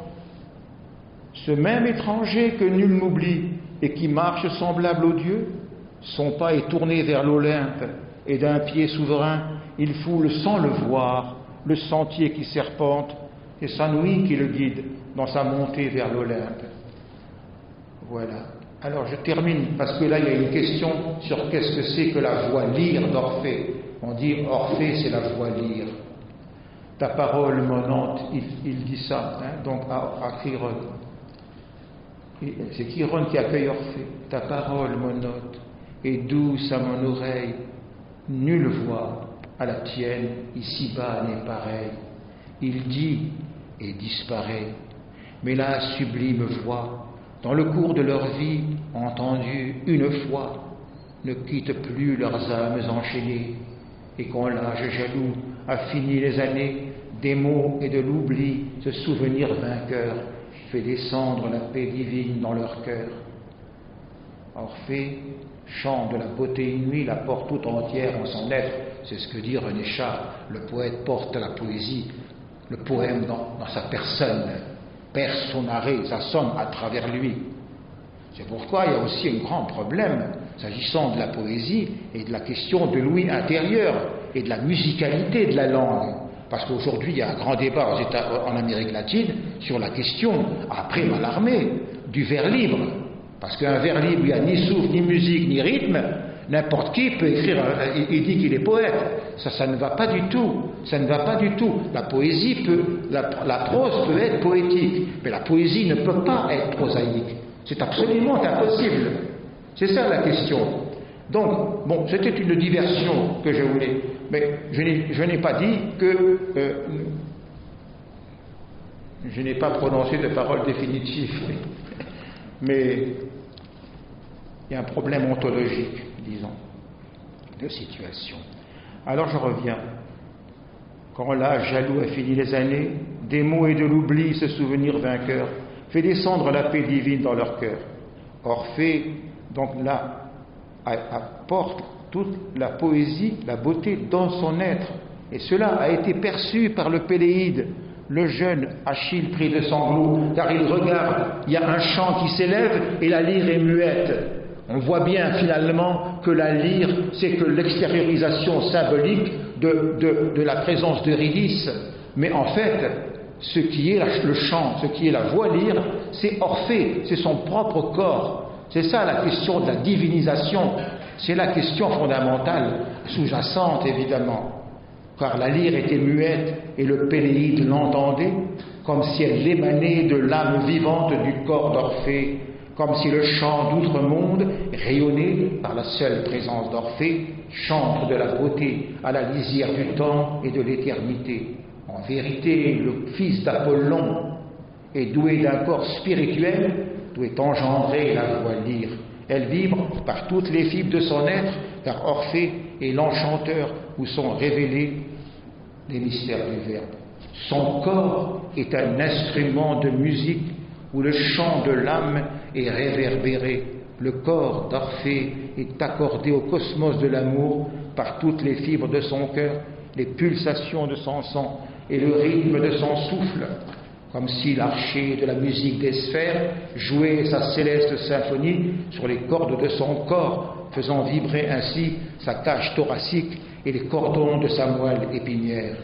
ce même étranger que nul n'oublie et qui marche semblable aux dieux, son pas est tourné vers l'Olympe et d'un pied souverain, il foule sans le voir le sentier qui serpente et sa nuit qui le guide dans sa montée vers l'Olympe. Voilà. Alors je termine parce que là il y a une question sur qu'est-ce que c'est que la voix lyre d'Orphée. On dit Orphée c'est la voix lyre. Ta parole monante, il dit ça, donc à Chiron. C'est Chiron qui accueille Orphée. Ta parole monnote est douce à mon oreille, nulle voix à la tienne ici-bas n'est pareille. Il dit et disparaît, mais la sublime voix, dans le cours de leur vie, entendue une fois, ne quitte plus leurs âmes enchaînées, et quand l'âge jaloux a fini les années des mots et de l'oubli, ce souvenir vainqueur fait descendre la paix divine dans leur cœur. Orphée chante de la beauté inouïe, la porte tout entière en son être. C'est ce que dit René Char. Le poète porte la poésie, le poème dans sa personne, personnare, ça sonne à travers lui. C'est pourquoi il y a aussi un grand problème s'agissant de la poésie et de la question de l'ouïe intérieur et de la musicalité de la langue. Parce qu'aujourd'hui, il y a un grand débat en Amérique latine sur la question, après Mallarmé, du vers libre. Parce qu'un vers libre, il n'y a ni souffle, ni musique, ni rythme, n'importe qui peut écrire, il dit qu'il est poète. Ça ne va pas du tout. Ça ne va pas du tout. La poésie la prose peut être poétique, mais la poésie ne peut pas être prosaïque. C'est absolument impossible. C'est ça la question. Donc, bon, c'était une diversion que je voulais, mais je n'ai pas dit que je n'ai pas prononcé de parole définitive, mais il y a un problème ontologique, disons, de situation. Alors je reviens. Quand l'âge jaloux a fini les années, des mots et de l'oubli, ce souvenir vainqueur, fait descendre la paix divine dans leur cœur. Orphée, donc là, apporte toute la poésie, la beauté dans son être. Et cela a été perçu par le Péléide, le jeune Achille pris de sanglots, car il regarde, il y a un chant qui s'élève et la lyre est muette. On voit bien finalement que la lyre, c'est que l'extériorisation symbolique de la présence d'Eurydice. Mais en fait, ce qui est le chant, ce qui est la voix lyre, c'est Orphée, c'est son propre corps. C'est ça la question de la divinisation. C'est la question fondamentale, sous-jacente évidemment. Car la lyre était muette et le Péléide l'entendait, comme si elle émanait de l'âme vivante du corps d'Orphée, comme si le chant d'outre-monde, rayonné par la seule présence d'Orphée, chante de la beauté à la lisière du temps et de l'éternité. En vérité, le fils d'Apollon est doué d'un corps spirituel, doit engendrer la voix lyre. Elle vibre par toutes les fibres de son être, car Orphée est l'enchanteur où sont révélés les mystères du Verbe. Son corps est un instrument de musique où le chant de l'âme est réverbéré. Le corps d'Orphée est accordé au cosmos de l'amour par toutes les fibres de son cœur, les pulsations de son sang et le rythme de son souffle, comme si l'archer de la musique des sphères jouait sa céleste symphonie sur les cordes de son corps, faisant vibrer ainsi sa cage thoracique et les cordons de sa moelle épinière.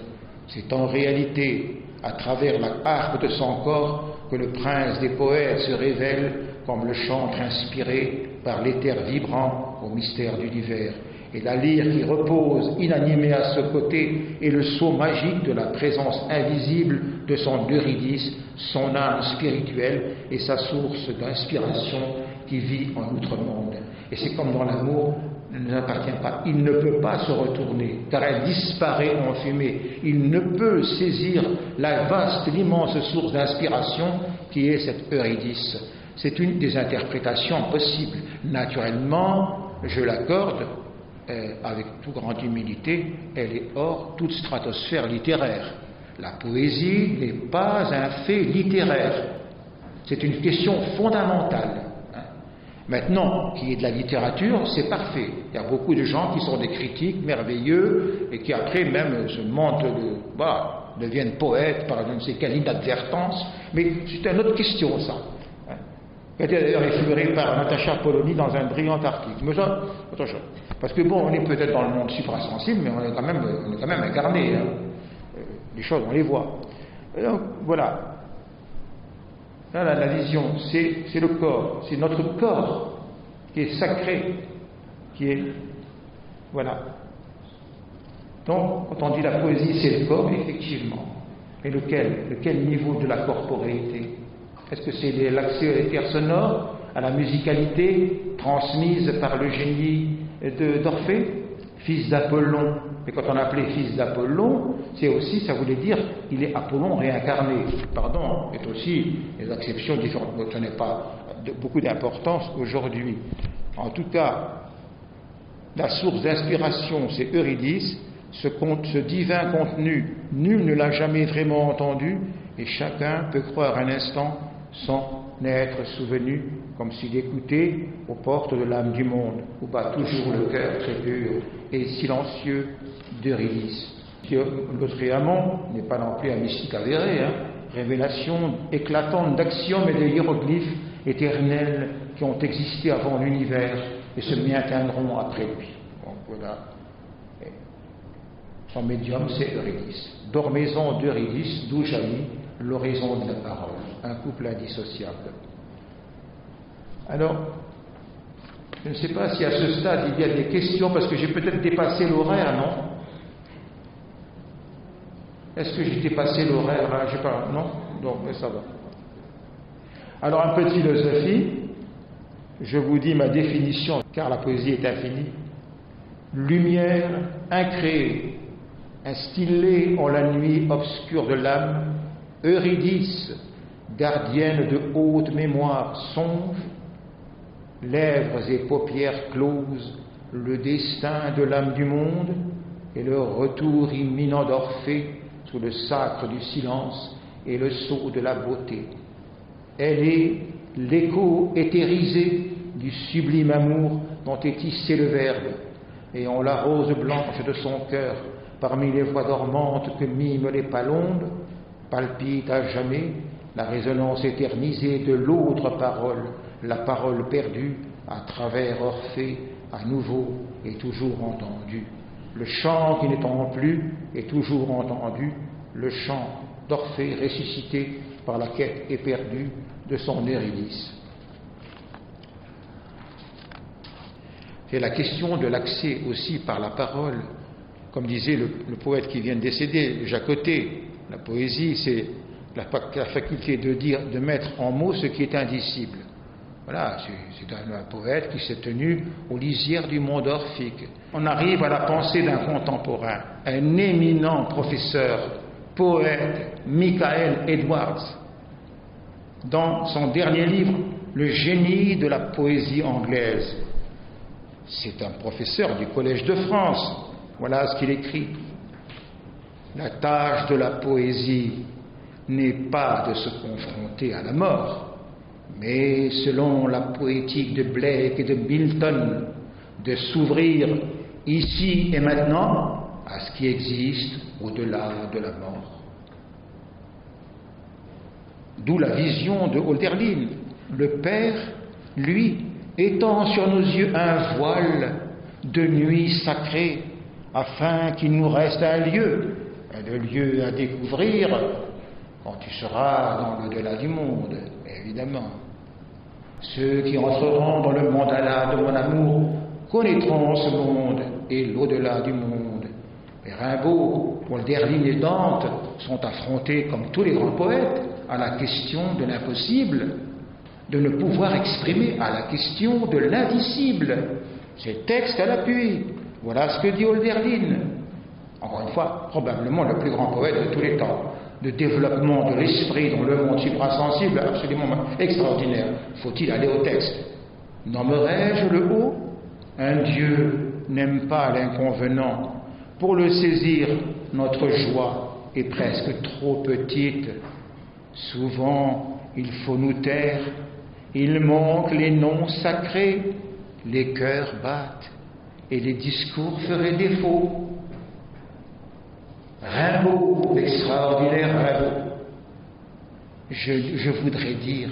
C'est en réalité à travers la harpe de son corps que le prince des poètes se révèle comme le chantre inspiré par l'éther vibrant au mystère de l'univers. Et la lyre qui repose inanimée à ce côté est le sceau magique de la présence invisible de son Eurydice, son âme spirituelle et sa source d'inspiration qui vit en outre-monde. Et c'est comme dans l'amour, elle ne nous appartient pas. Il ne peut pas se retourner, car elle disparaît en fumée. Il ne peut saisir la vaste, l'immense source d'inspiration qui est cette Eurydice. C'est une des interprétations possibles. Naturellement, je l'accorde, avec toute grande humilité, elle est hors toute stratosphère littéraire. La poésie n'est pas un fait littéraire. C'est une question fondamentale. Maintenant, qu'il y ait de la littérature, c'est parfait. Il y a beaucoup de gens qui sont des critiques merveilleux et qui après même se montent, deviennent poètes par je ne sais quelle inadvertance. Mais c'est une autre question, ça. Qui a été d'ailleurs effleuré par Natacha Polony dans un brillant article. Mais ça, autre chose. Parce que bon, on est peut-être dans le monde suprasensible, mais on est quand même incarné. Hein. Les choses, on les voit. Et donc, voilà. Là, la vision, c'est le corps, c'est notre corps qui est sacré, qui est... Voilà. Donc, quand on dit la poésie, c'est le corps, effectivement. Mais lequel niveau de la corporéité? Est-ce que c'est l'accès à l'éther sonore, à la musicalité transmise par le génie d'Orphée, fils d'Apollon? Mais quand on appelait fils d'Apollon, c'est aussi, ça voulait dire, il est Apollon réincarné. Pardon, c'est aussi des exceptions différentes. Ça n'est pas beaucoup d'importance aujourd'hui. En tout cas, la source d'inspiration, c'est Eurydice, Ce divin contenu, nul ne l'a jamais vraiment entendu, et chacun peut croire un instant sans n'être souvenu, comme s'il écoutait aux portes de l'âme du monde, où bat toujours le cœur très pur et silencieux d'Eurydice. L'Autriamon n'est pas non plus un mystique avéré, révélation éclatante d'axiomes et de hiéroglyphes éternels qui ont existé avant l'univers et se maintiendront après lui. Donc voilà. Et son médium, c'est Eurydice. Dormaison d'Eurydice, d'où jaillit l'horizon de la parole, un couple indissociable. Alors, je ne sais pas si à ce stade il y a des questions, parce que j'ai peut-être dépassé l'horaire, non? Est-ce que j'ai dépassé l'horaire là? J'ai pas, non? Donc, mais ça va. Alors, un peu de philosophie. Je vous dis ma définition, car la poésie est infinie. Lumière incréée, instillée en la nuit obscure de l'âme, Eurydice, gardienne de haute mémoire, songe, lèvres et paupières closes, le destin de l'âme du monde et le retour imminent d'Orphée sous le sacre du silence et le sceau de la beauté. Elle est l'écho éthérisé du sublime amour dont est tissé le Verbe, et on la rose blanche de son cœur, parmi les voix dormantes que miment les palombes, palpite à jamais la résonance éternisée de l'autre parole, la parole perdue à travers Orphée, à nouveau et toujours entendue. Le chant qui n'étend plus est toujours entendu, le chant d'Orphée ressuscité par la quête éperdue de son Eurydice. C'est la question de l'accès aussi par la parole. Comme disait le poète qui vient de décéder, Jacotet, la poésie, c'est la faculté de dire, de mettre en mots ce qui est indicible. Voilà, c'est un poète qui s'est tenu aux lisières du monde orphique. On arrive à la pensée d'un contemporain, un éminent professeur, poète, Michael Edwards, dans son dernier livre, Le génie de la poésie anglaise. C'est un professeur du Collège de France. Voilà ce qu'il écrit. La tâche de la poésie n'est pas de se confronter à la mort, mais selon la poétique de Blake et de Milton, de s'ouvrir ici et maintenant à ce qui existe au-delà de la mort. D'où la vision de Hölderlin. Le Père, lui, étend sur nos yeux un voile de nuit sacrée, afin qu'il nous reste un lieu à découvrir quand tu seras dans l'au-delà du monde, évidemment. Ceux qui entreront dans le mandala de mon amour connaîtront ce monde et l'au-delà du monde. Et Rimbaud, Hölderlin et Dante sont affrontés, comme tous les grands poètes, à la question de l'impossible, de ne pouvoir exprimer, à la question de l'indicible. C'est texte à l'appui. Voilà ce que dit Hölderlin. Encore une fois, probablement le plus grand poète de tous les temps. De développement de l'esprit dans le monde suprasensible, absolument extraordinaire. Faut-il aller au texte? Nommerai-je le haut? Un Dieu n'aime pas l'inconvenant. Pour le saisir, notre joie est presque trop petite. Souvent, il faut nous taire. Il manque les noms sacrés. Les cœurs battent et les discours feraient défaut. Rimbaud, l'extraordinaire Rimbaud. Je voudrais dire,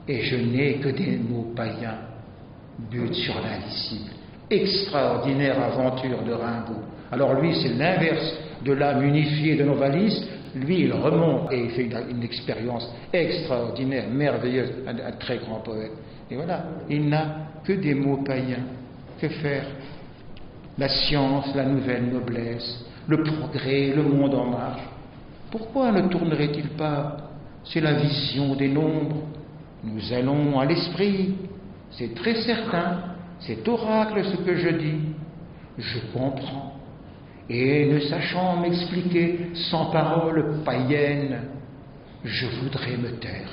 et je n'ai que des mots païens, but sur l'indicible. Extraordinaire aventure de Rimbaud. Alors lui, c'est l'inverse de l'âme unifiée de Novalis. Lui, il remonte et il fait une expérience extraordinaire, merveilleuse, un très grand poète. Et voilà, il n'a que des mots païens. Que faire? La science, la nouvelle noblesse, le progrès, le monde en marche. Pourquoi ne tournerait-il pas? C'est la vision des nombres. Nous allons à l'esprit. C'est très certain. C'est oracle ce que je dis. Je comprends. Et ne sachant m'expliquer sans paroles païennes, je voudrais me taire.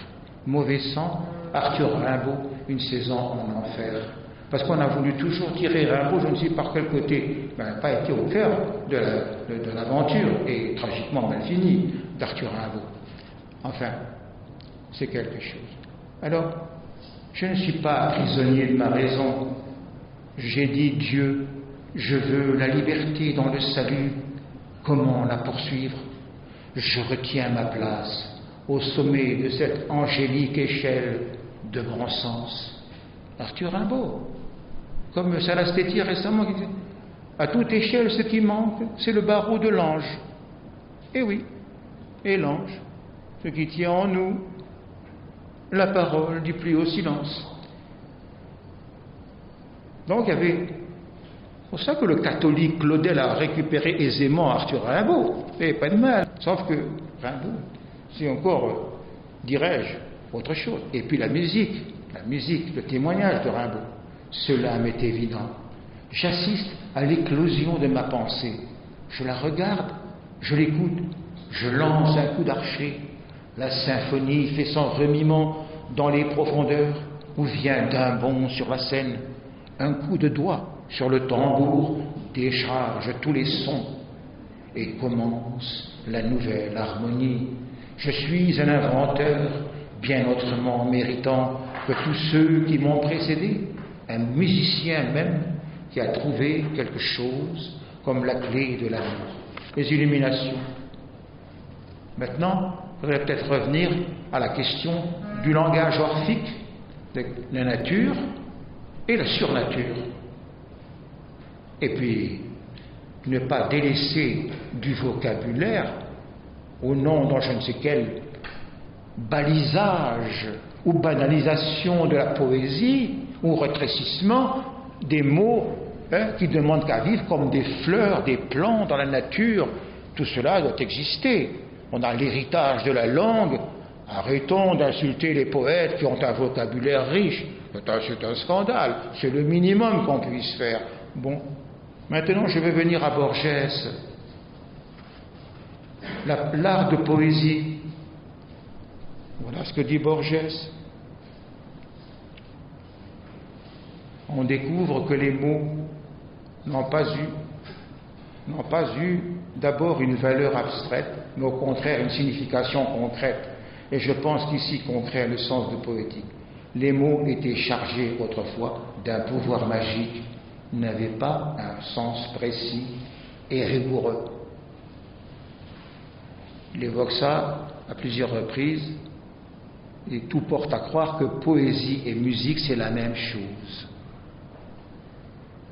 Mauvais sang, Arthur Rimbaud, une saison en enfer. Parce qu'on a voulu toujours tirer Rimbaud, je ne sais par quel côté, ben, n'a pas été au cœur de l'aventure, et tragiquement mal finie, d'Arthur Rimbaud. Enfin, c'est quelque chose. Alors, je ne suis pas prisonnier de ma raison. J'ai dit Dieu, je veux la liberté dans le salut. Comment la poursuivre? Je retiens ma place au sommet de cette angélique échelle de bon sens. Arthur Rimbaud, comme Salastéti récemment, qui disait, à toute échelle, ce qui manque, c'est le barreau de l'ange. Et oui, et l'ange, ce qui tient en nous la parole du plus haut silence. Donc il y avait, c'est pour ça que le catholique Claudel a récupéré aisément Arthur Rimbaud, et pas de mal, sauf que Rimbaud, c'est encore, dirais-je, autre chose. Et puis la musique, le témoignage de Rimbaud, cela m'est évident. J'assiste à l'éclosion de ma pensée. Je la regarde, je l'écoute, je lance un coup d'archer. La symphonie fait son remuement dans les profondeurs, ou vient d'un bond sur la scène. Un coup de doigt sur le tambour décharge tous les sons, et commence la nouvelle harmonie. Je suis un inventeur, bien autrement méritant que tous ceux qui m'ont précédé, un musicien même qui a trouvé quelque chose comme la clé de l'amour, les illuminations. Maintenant, il faudrait peut-être revenir à la question du langage orphique, de la nature et la surnature. Et puis, ne pas délaisser du vocabulaire au nom de je ne sais quel balisage ou banalisation de la poésie ou rétrécissement des mots qui demandent qu'à vivre comme des fleurs, des plants dans la nature. Tout cela doit exister. On a l'héritage de la langue. Arrêtons d'insulter les poètes qui ont un vocabulaire riche. C'est un scandale. C'est le minimum qu'on puisse faire. Bon, maintenant je vais venir à Borges. L'art de poésie. Voilà ce que dit Borges. On découvre que les mots n'ont pas eu d'abord une valeur abstraite, mais au contraire une signification concrète. Et je pense qu'ici concret le sens de poétique. Les mots étaient chargés autrefois d'un pouvoir magique, n'avaient pas un sens précis et rigoureux. Il évoque ça à plusieurs reprises, et tout porte à croire que poésie et musique c'est la même chose.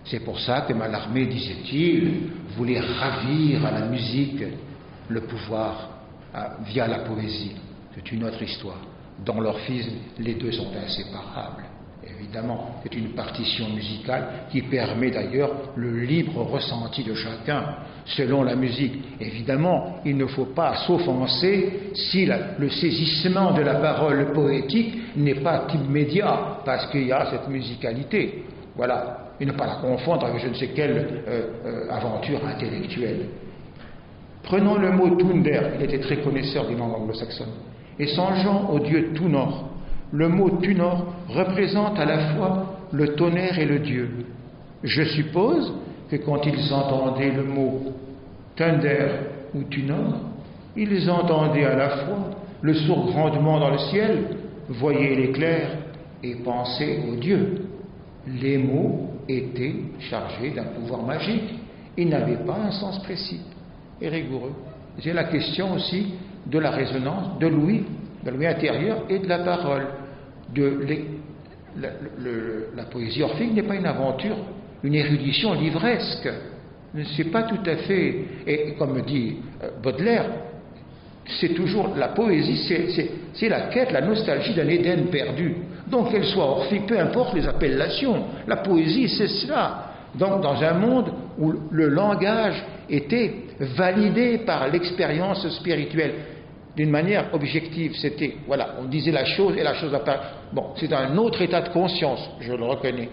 C'est pour ça que Mallarmé, disait-il, voulait ravir à la musique le pouvoir via la poésie. C'est une autre histoire. Dans l'orphisme, les deux sont inséparables. Évidemment, c'est une partition musicale qui permet d'ailleurs le libre ressenti de chacun selon la musique. Évidemment, il ne faut pas s'offenser si le saisissement de la parole poétique n'est pas immédiat, parce qu'il y a cette musicalité. Voilà. Et ne pas la confondre avec je ne sais quelle aventure intellectuelle. Prenons le mot Thunder, il était très connaisseur des langues anglo-saxonnes, et songeons au dieu Tunor. Le mot Tunor représente à la fois le tonnerre et le dieu. Je suppose que quand ils entendaient le mot Thunder ou Tunor, ils entendaient à la fois le sourd grandement dans le ciel, voyaient l'éclair et pensaient au dieu. Les mots étaient chargés d'un pouvoir magique. Ils n'avaient pas un sens précis et rigoureux. C'est la question aussi de la résonance de l'ouïe intérieur et de la parole. La poésie orphique n'est pas une aventure, une érudition livresque. C'est pas tout à fait. Et comme dit Baudelaire, c'est toujours la poésie, c'est la quête, la nostalgie d'un Éden perdu. Donc qu'elle soit orphique, peu importe les appellations, la poésie c'est cela. Donc dans un monde où le langage était validé par l'expérience spirituelle, d'une manière objective, c'était, voilà, on disait la chose et la chose apparaît. Bon, c'est un autre état de conscience, je le reconnais.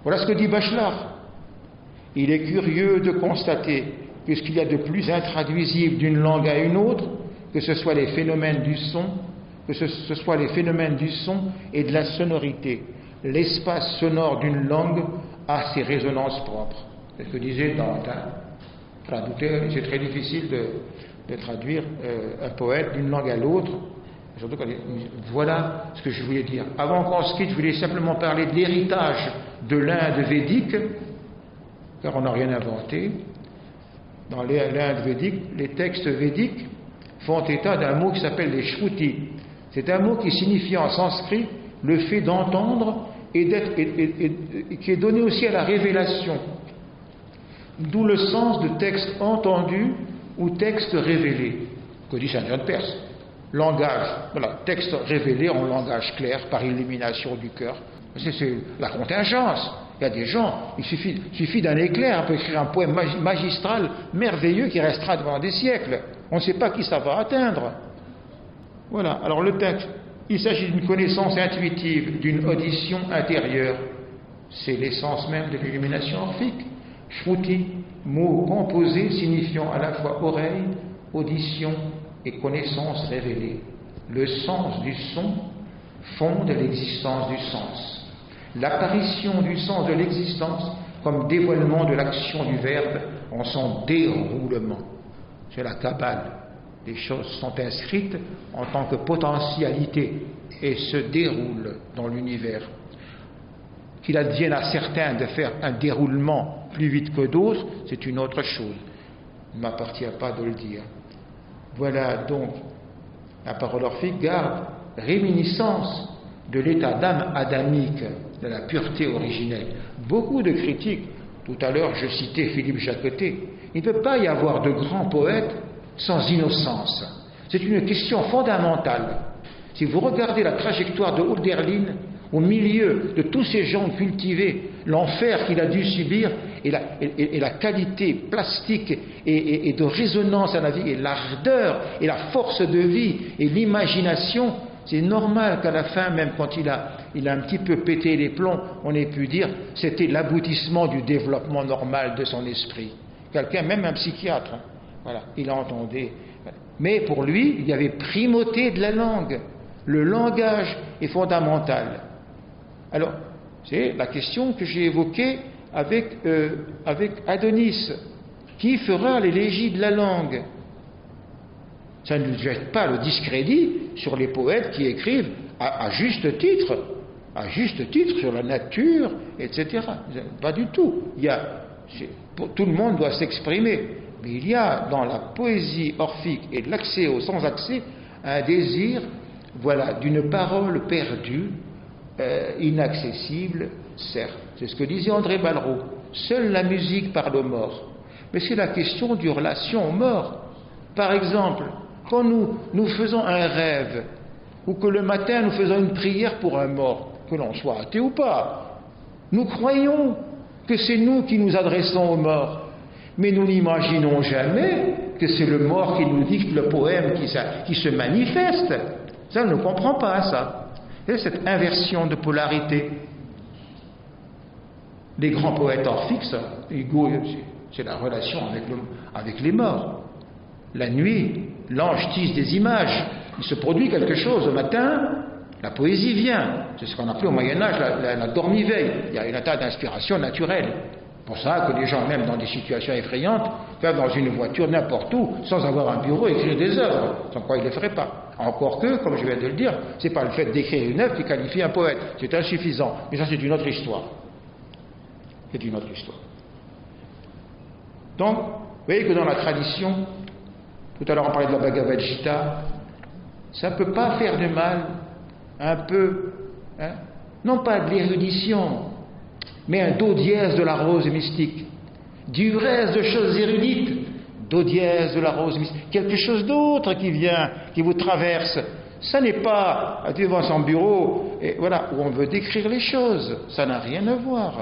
Voilà ce que dit Bachelard. Il est curieux de constater que ce qu'il y a de plus intraduisible d'une langue à une autre, que ce soit les phénomènes du son, et de la sonorité, l'espace sonore d'une langue a ses résonances propres. C'est ce que disait Dantin. Traducteur, c'est très difficile de traduire un poète d'une langue à l'autre. Surtout quand voilà ce que je voulais dire. Avant qu'on se quitte, je voulais simplement parler de l'héritage de l'Inde védique, car on n'a rien inventé. Dans l'Inde védique, les textes védiques font état d'un mot qui s'appelle les shrutis. C'est un mot qui signifie en sanskrit le fait d'entendre et qui est donné aussi à la révélation. D'où le sens de texte entendu ou texte révélé, que dit Saint Jean de Perse. Langage, voilà, texte révélé en langage clair par illumination du cœur. C'est la contingence. Il y a des gens, il suffit d'un éclair, on peut écrire un poème magistral, merveilleux, qui restera devant des siècles. On ne sait pas qui ça va atteindre. Voilà, alors le texte, il s'agit d'une connaissance intuitive, d'une audition intérieure. C'est l'essence même de l'illumination orphique. Shruti, mot composé signifiant à la fois oreille, audition et connaissance révélée. Le sens du son fonde l'existence du sens. L'apparition du sens de l'existence comme dévoilement de l'action du verbe en son déroulement. C'est la Kabbale. Les choses sont inscrites en tant que potentialité et se déroulent dans l'univers. Qu'il advienne à certains de faire un déroulement plus vite que d'autres, c'est une autre chose. Il ne m'appartient pas de le dire. Voilà donc, la parole orphique garde réminiscence de l'état d'âme adamique, de la pureté originelle. Beaucoup de critiques, tout à l'heure je citais Philippe Jacotet, il ne peut pas y avoir de grands poètes sans innocence. C'est une question fondamentale. Si vous regardez la trajectoire de Hölderlin, au milieu de tous ces gens cultivés, l'enfer qu'il a dû subir et la qualité plastique et de résonance à la vie et l'ardeur et la force de vie et l'imagination, c'est normal qu'à la fin, même quand il a un petit peu pété les plombs, on ait pu dire c'était l'aboutissement du développement normal de son esprit. Quelqu'un, même un psychiatre, voilà, il a entendu. Mais pour lui, il y avait primauté de la langue. Le langage est fondamental. Alors, c'est la question que j'ai évoquée avec Adonis. Qui fera l'élégie de la langue? Ça ne jette pas le discrédit sur les poètes qui écrivent à juste titre sur la nature, etc. Pas du tout. Tout le monde doit s'exprimer. Mais il y a dans la poésie orphique et de l'accès au sans accès un désir, voilà, d'une parole perdue, inaccessible, certes. C'est ce que disait André Malraux. Seule la musique parle aux morts. Mais c'est la question d'une relation aux morts. Par exemple, quand nous faisons un rêve, ou que le matin nous faisons une prière pour un mort, que l'on soit athée ou pas, nous croyons que c'est nous qui nous adressons aux morts. Mais nous n'imaginons jamais que c'est le mort qui nous dicte le poème qui se manifeste. Ça, on ne comprend pas ça. C'est cette inversion de polarité. Les grands poètes orphiques, ça, Hugo, c'est la relation avec les morts. La nuit, l'ange tisse des images. Il se produit quelque chose. Au matin, la poésie vient. C'est ce qu'on appelait au Moyen-Âge la dormiveille. Il y a une état d'inspiration naturelle. C'est pour ça que les gens, même dans des situations effrayantes, peuvent dans une voiture, n'importe où, sans avoir un bureau, écrire des œuvres, sans quoi ils ne le feraient pas. Encore que, comme je viens de le dire, ce n'est pas le fait d'écrire une œuvre qui qualifie un poète. C'est insuffisant. Mais ça, c'est une autre histoire. C'est une autre histoire. Donc, vous voyez que dans la tradition, tout à l'heure on parlait de la Bhagavad Gita, ça ne peut pas faire de mal, un peu, non pas de l'érudition, mais un do dièse de la rose mystique. Diurèse de choses érudites, do dièse de la rose mystique. Quelque chose d'autre qui vient, qui vous traverse. Ça n'est pas devant son bureau, et voilà, où on veut décrire les choses. Ça n'a rien à voir.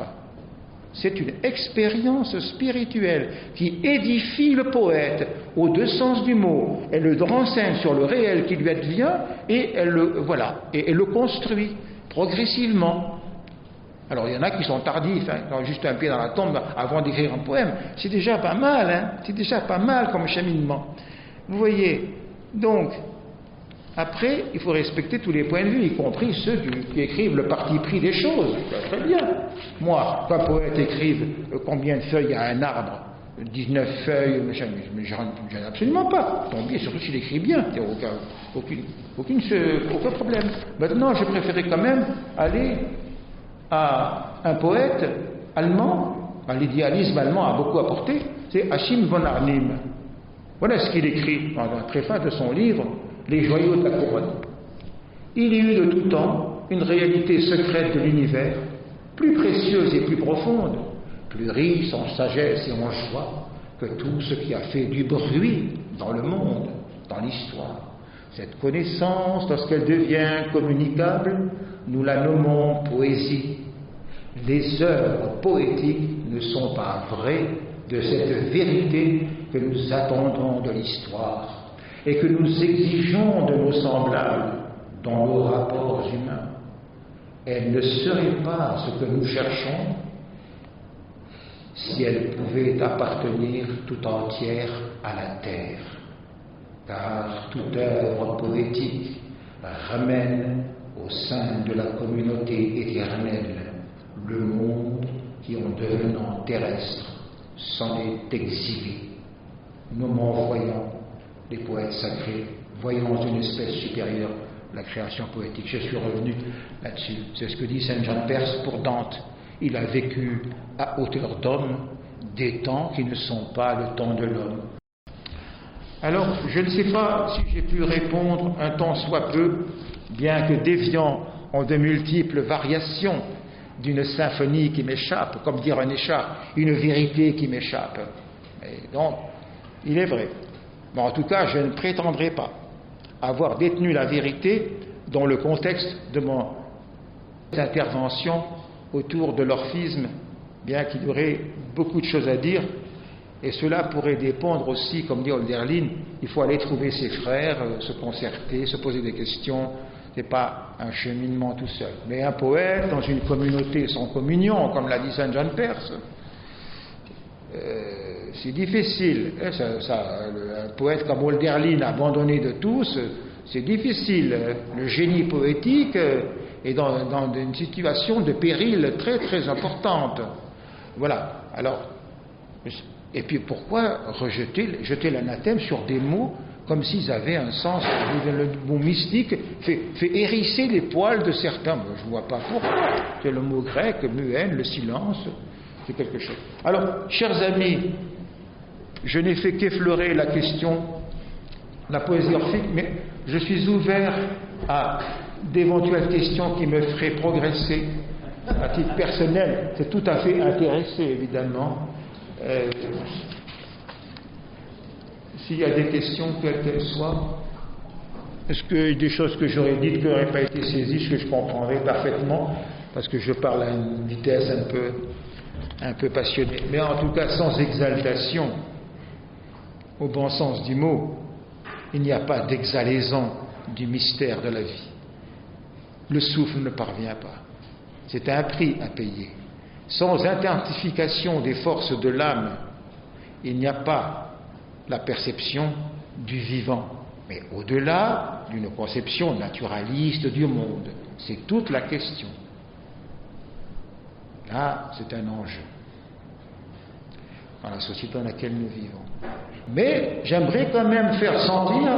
C'est une expérience spirituelle qui édifie le poète aux deux sens du mot. Elle le renseigne sur le réel qui lui advient et elle le construit progressivement. Alors il y en a qui sont tardifs, qui ont juste un pied dans la tombe avant d'écrire un poème. C'est déjà pas mal, c'est déjà pas mal comme cheminement. Vous voyez, donc, Après, il faut respecter tous les points de vue, y compris ceux qui écrivent le parti pris des choses. Très bien. Moi, qu'un poète écrive combien de feuilles a un arbre, 19 feuilles, mais j'en ai absolument pas. Tant bien, surtout s'il écrit bien, il n'y a aucun problème. Maintenant, je préférais quand même aller à un poète allemand. L'idéalisme allemand a beaucoup apporté, c'est Achim von Arnim. Voilà ce qu'il écrit dans la préface de son livre Les joyaux de la couronne. Il y eut de tout temps une réalité secrète de l'univers, plus précieuse et plus profonde, plus riche en sagesse et en joie que tout ce qui a fait du bruit dans le monde, dans l'histoire. Cette connaissance, lorsqu'elle devient communicable, nous la nommons poésie. Les œuvres poétiques ne sont pas vraies de cette vérité que nous attendons de l'histoire et que nous exigeons de nos semblables dans nos rapports humains. Elles ne seraient pas ce que nous cherchons si elles pouvaient appartenir tout entière à la terre, car toute œuvre poétique ramène au sein de la communauté éternelle le monde qui, en devenant terrestre, s'en est exilé. Nommons voyants les poètes sacrés, voyants d'une espèce supérieure, la création poétique. Je suis revenu là-dessus. C'est ce que dit Saint Jean de Perse pour Dante. Il a vécu à hauteur d'homme des temps qui ne sont pas le temps de l'homme. Alors, je ne sais pas si j'ai pu répondre un tant soit peu, bien que déviant en de multiples variations d'une symphonie qui m'échappe, comme dire un écharpe, une vérité qui m'échappe. Et donc, il est vrai. Mais en tout cas, je ne prétendrai pas avoir détenu la vérité dans le contexte de mon intervention autour de l'orphisme, bien qu'il y aurait beaucoup de choses à dire, et cela pourrait dépendre aussi, comme dit Hölderlin, il faut aller trouver ses frères, se concerter, se poser des questions. Ce n'est pas un cheminement tout seul. Mais un poète, dans une communauté sans communion, comme l'a dit Saint Jean de Perse, c'est difficile. Un poète comme Hölderlin, abandonné de tous, c'est difficile. Le génie poétique est dans une situation de péril très très importante. Voilà. Alors, et puis pourquoi jeter l'anathème sur des mots comme s'ils avaient un sens? Le mot mystique fait hérisser les poils de certains. Je ne vois pas pourquoi. C'est le mot grec, muén, le silence, c'est quelque chose. Alors, chers amis, je n'ai fait qu'effleurer la question, la poésie orphique, mais je suis ouvert à d'éventuelles questions qui me feraient progresser à titre personnel. C'est tout à fait intéressé, évidemment. S'il y a des questions, quelles qu'elles soient, est-ce qu'il y a des choses que j'aurais dites qui n'auraient pas été saisies, ce que je comprendrais parfaitement, parce que je parle à une vitesse un peu passionnée, mais en tout cas sans exaltation, au bon sens du mot. Il n'y a pas d'exhalaison du mystère de la vie. Le souffle ne parvient pas. C'est un prix à payer. Sans intensification des forces de l'âme, il n'y a pas la perception du vivant. Mais au-delà d'une conception naturaliste du monde, c'est toute la question. Là, c'est un enjeu dans la société dans laquelle nous vivons. Mais j'aimerais quand même faire sentir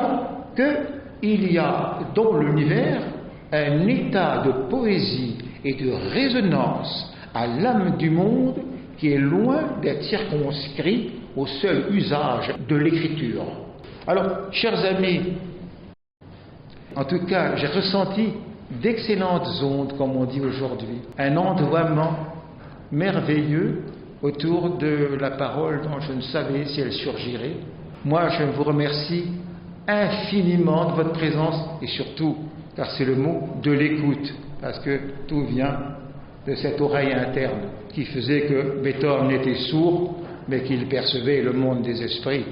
qu'il y a dans l'univers un état de poésie et de résonance à l'âme du monde qui est loin d'être circonscrit au seul usage de l'écriture. Alors, chers amis, en tout cas, j'ai ressenti d'excellentes ondes, comme on dit aujourd'hui, un ondoiement merveilleux autour de la parole dont je ne savais si elle surgirait. Moi, je vous remercie infiniment de votre présence et surtout, car c'est le mot, de l'écoute, parce que tout vient de cette oreille interne qui faisait que Beethoven était sourd, mais qu'il percevait le monde des esprits.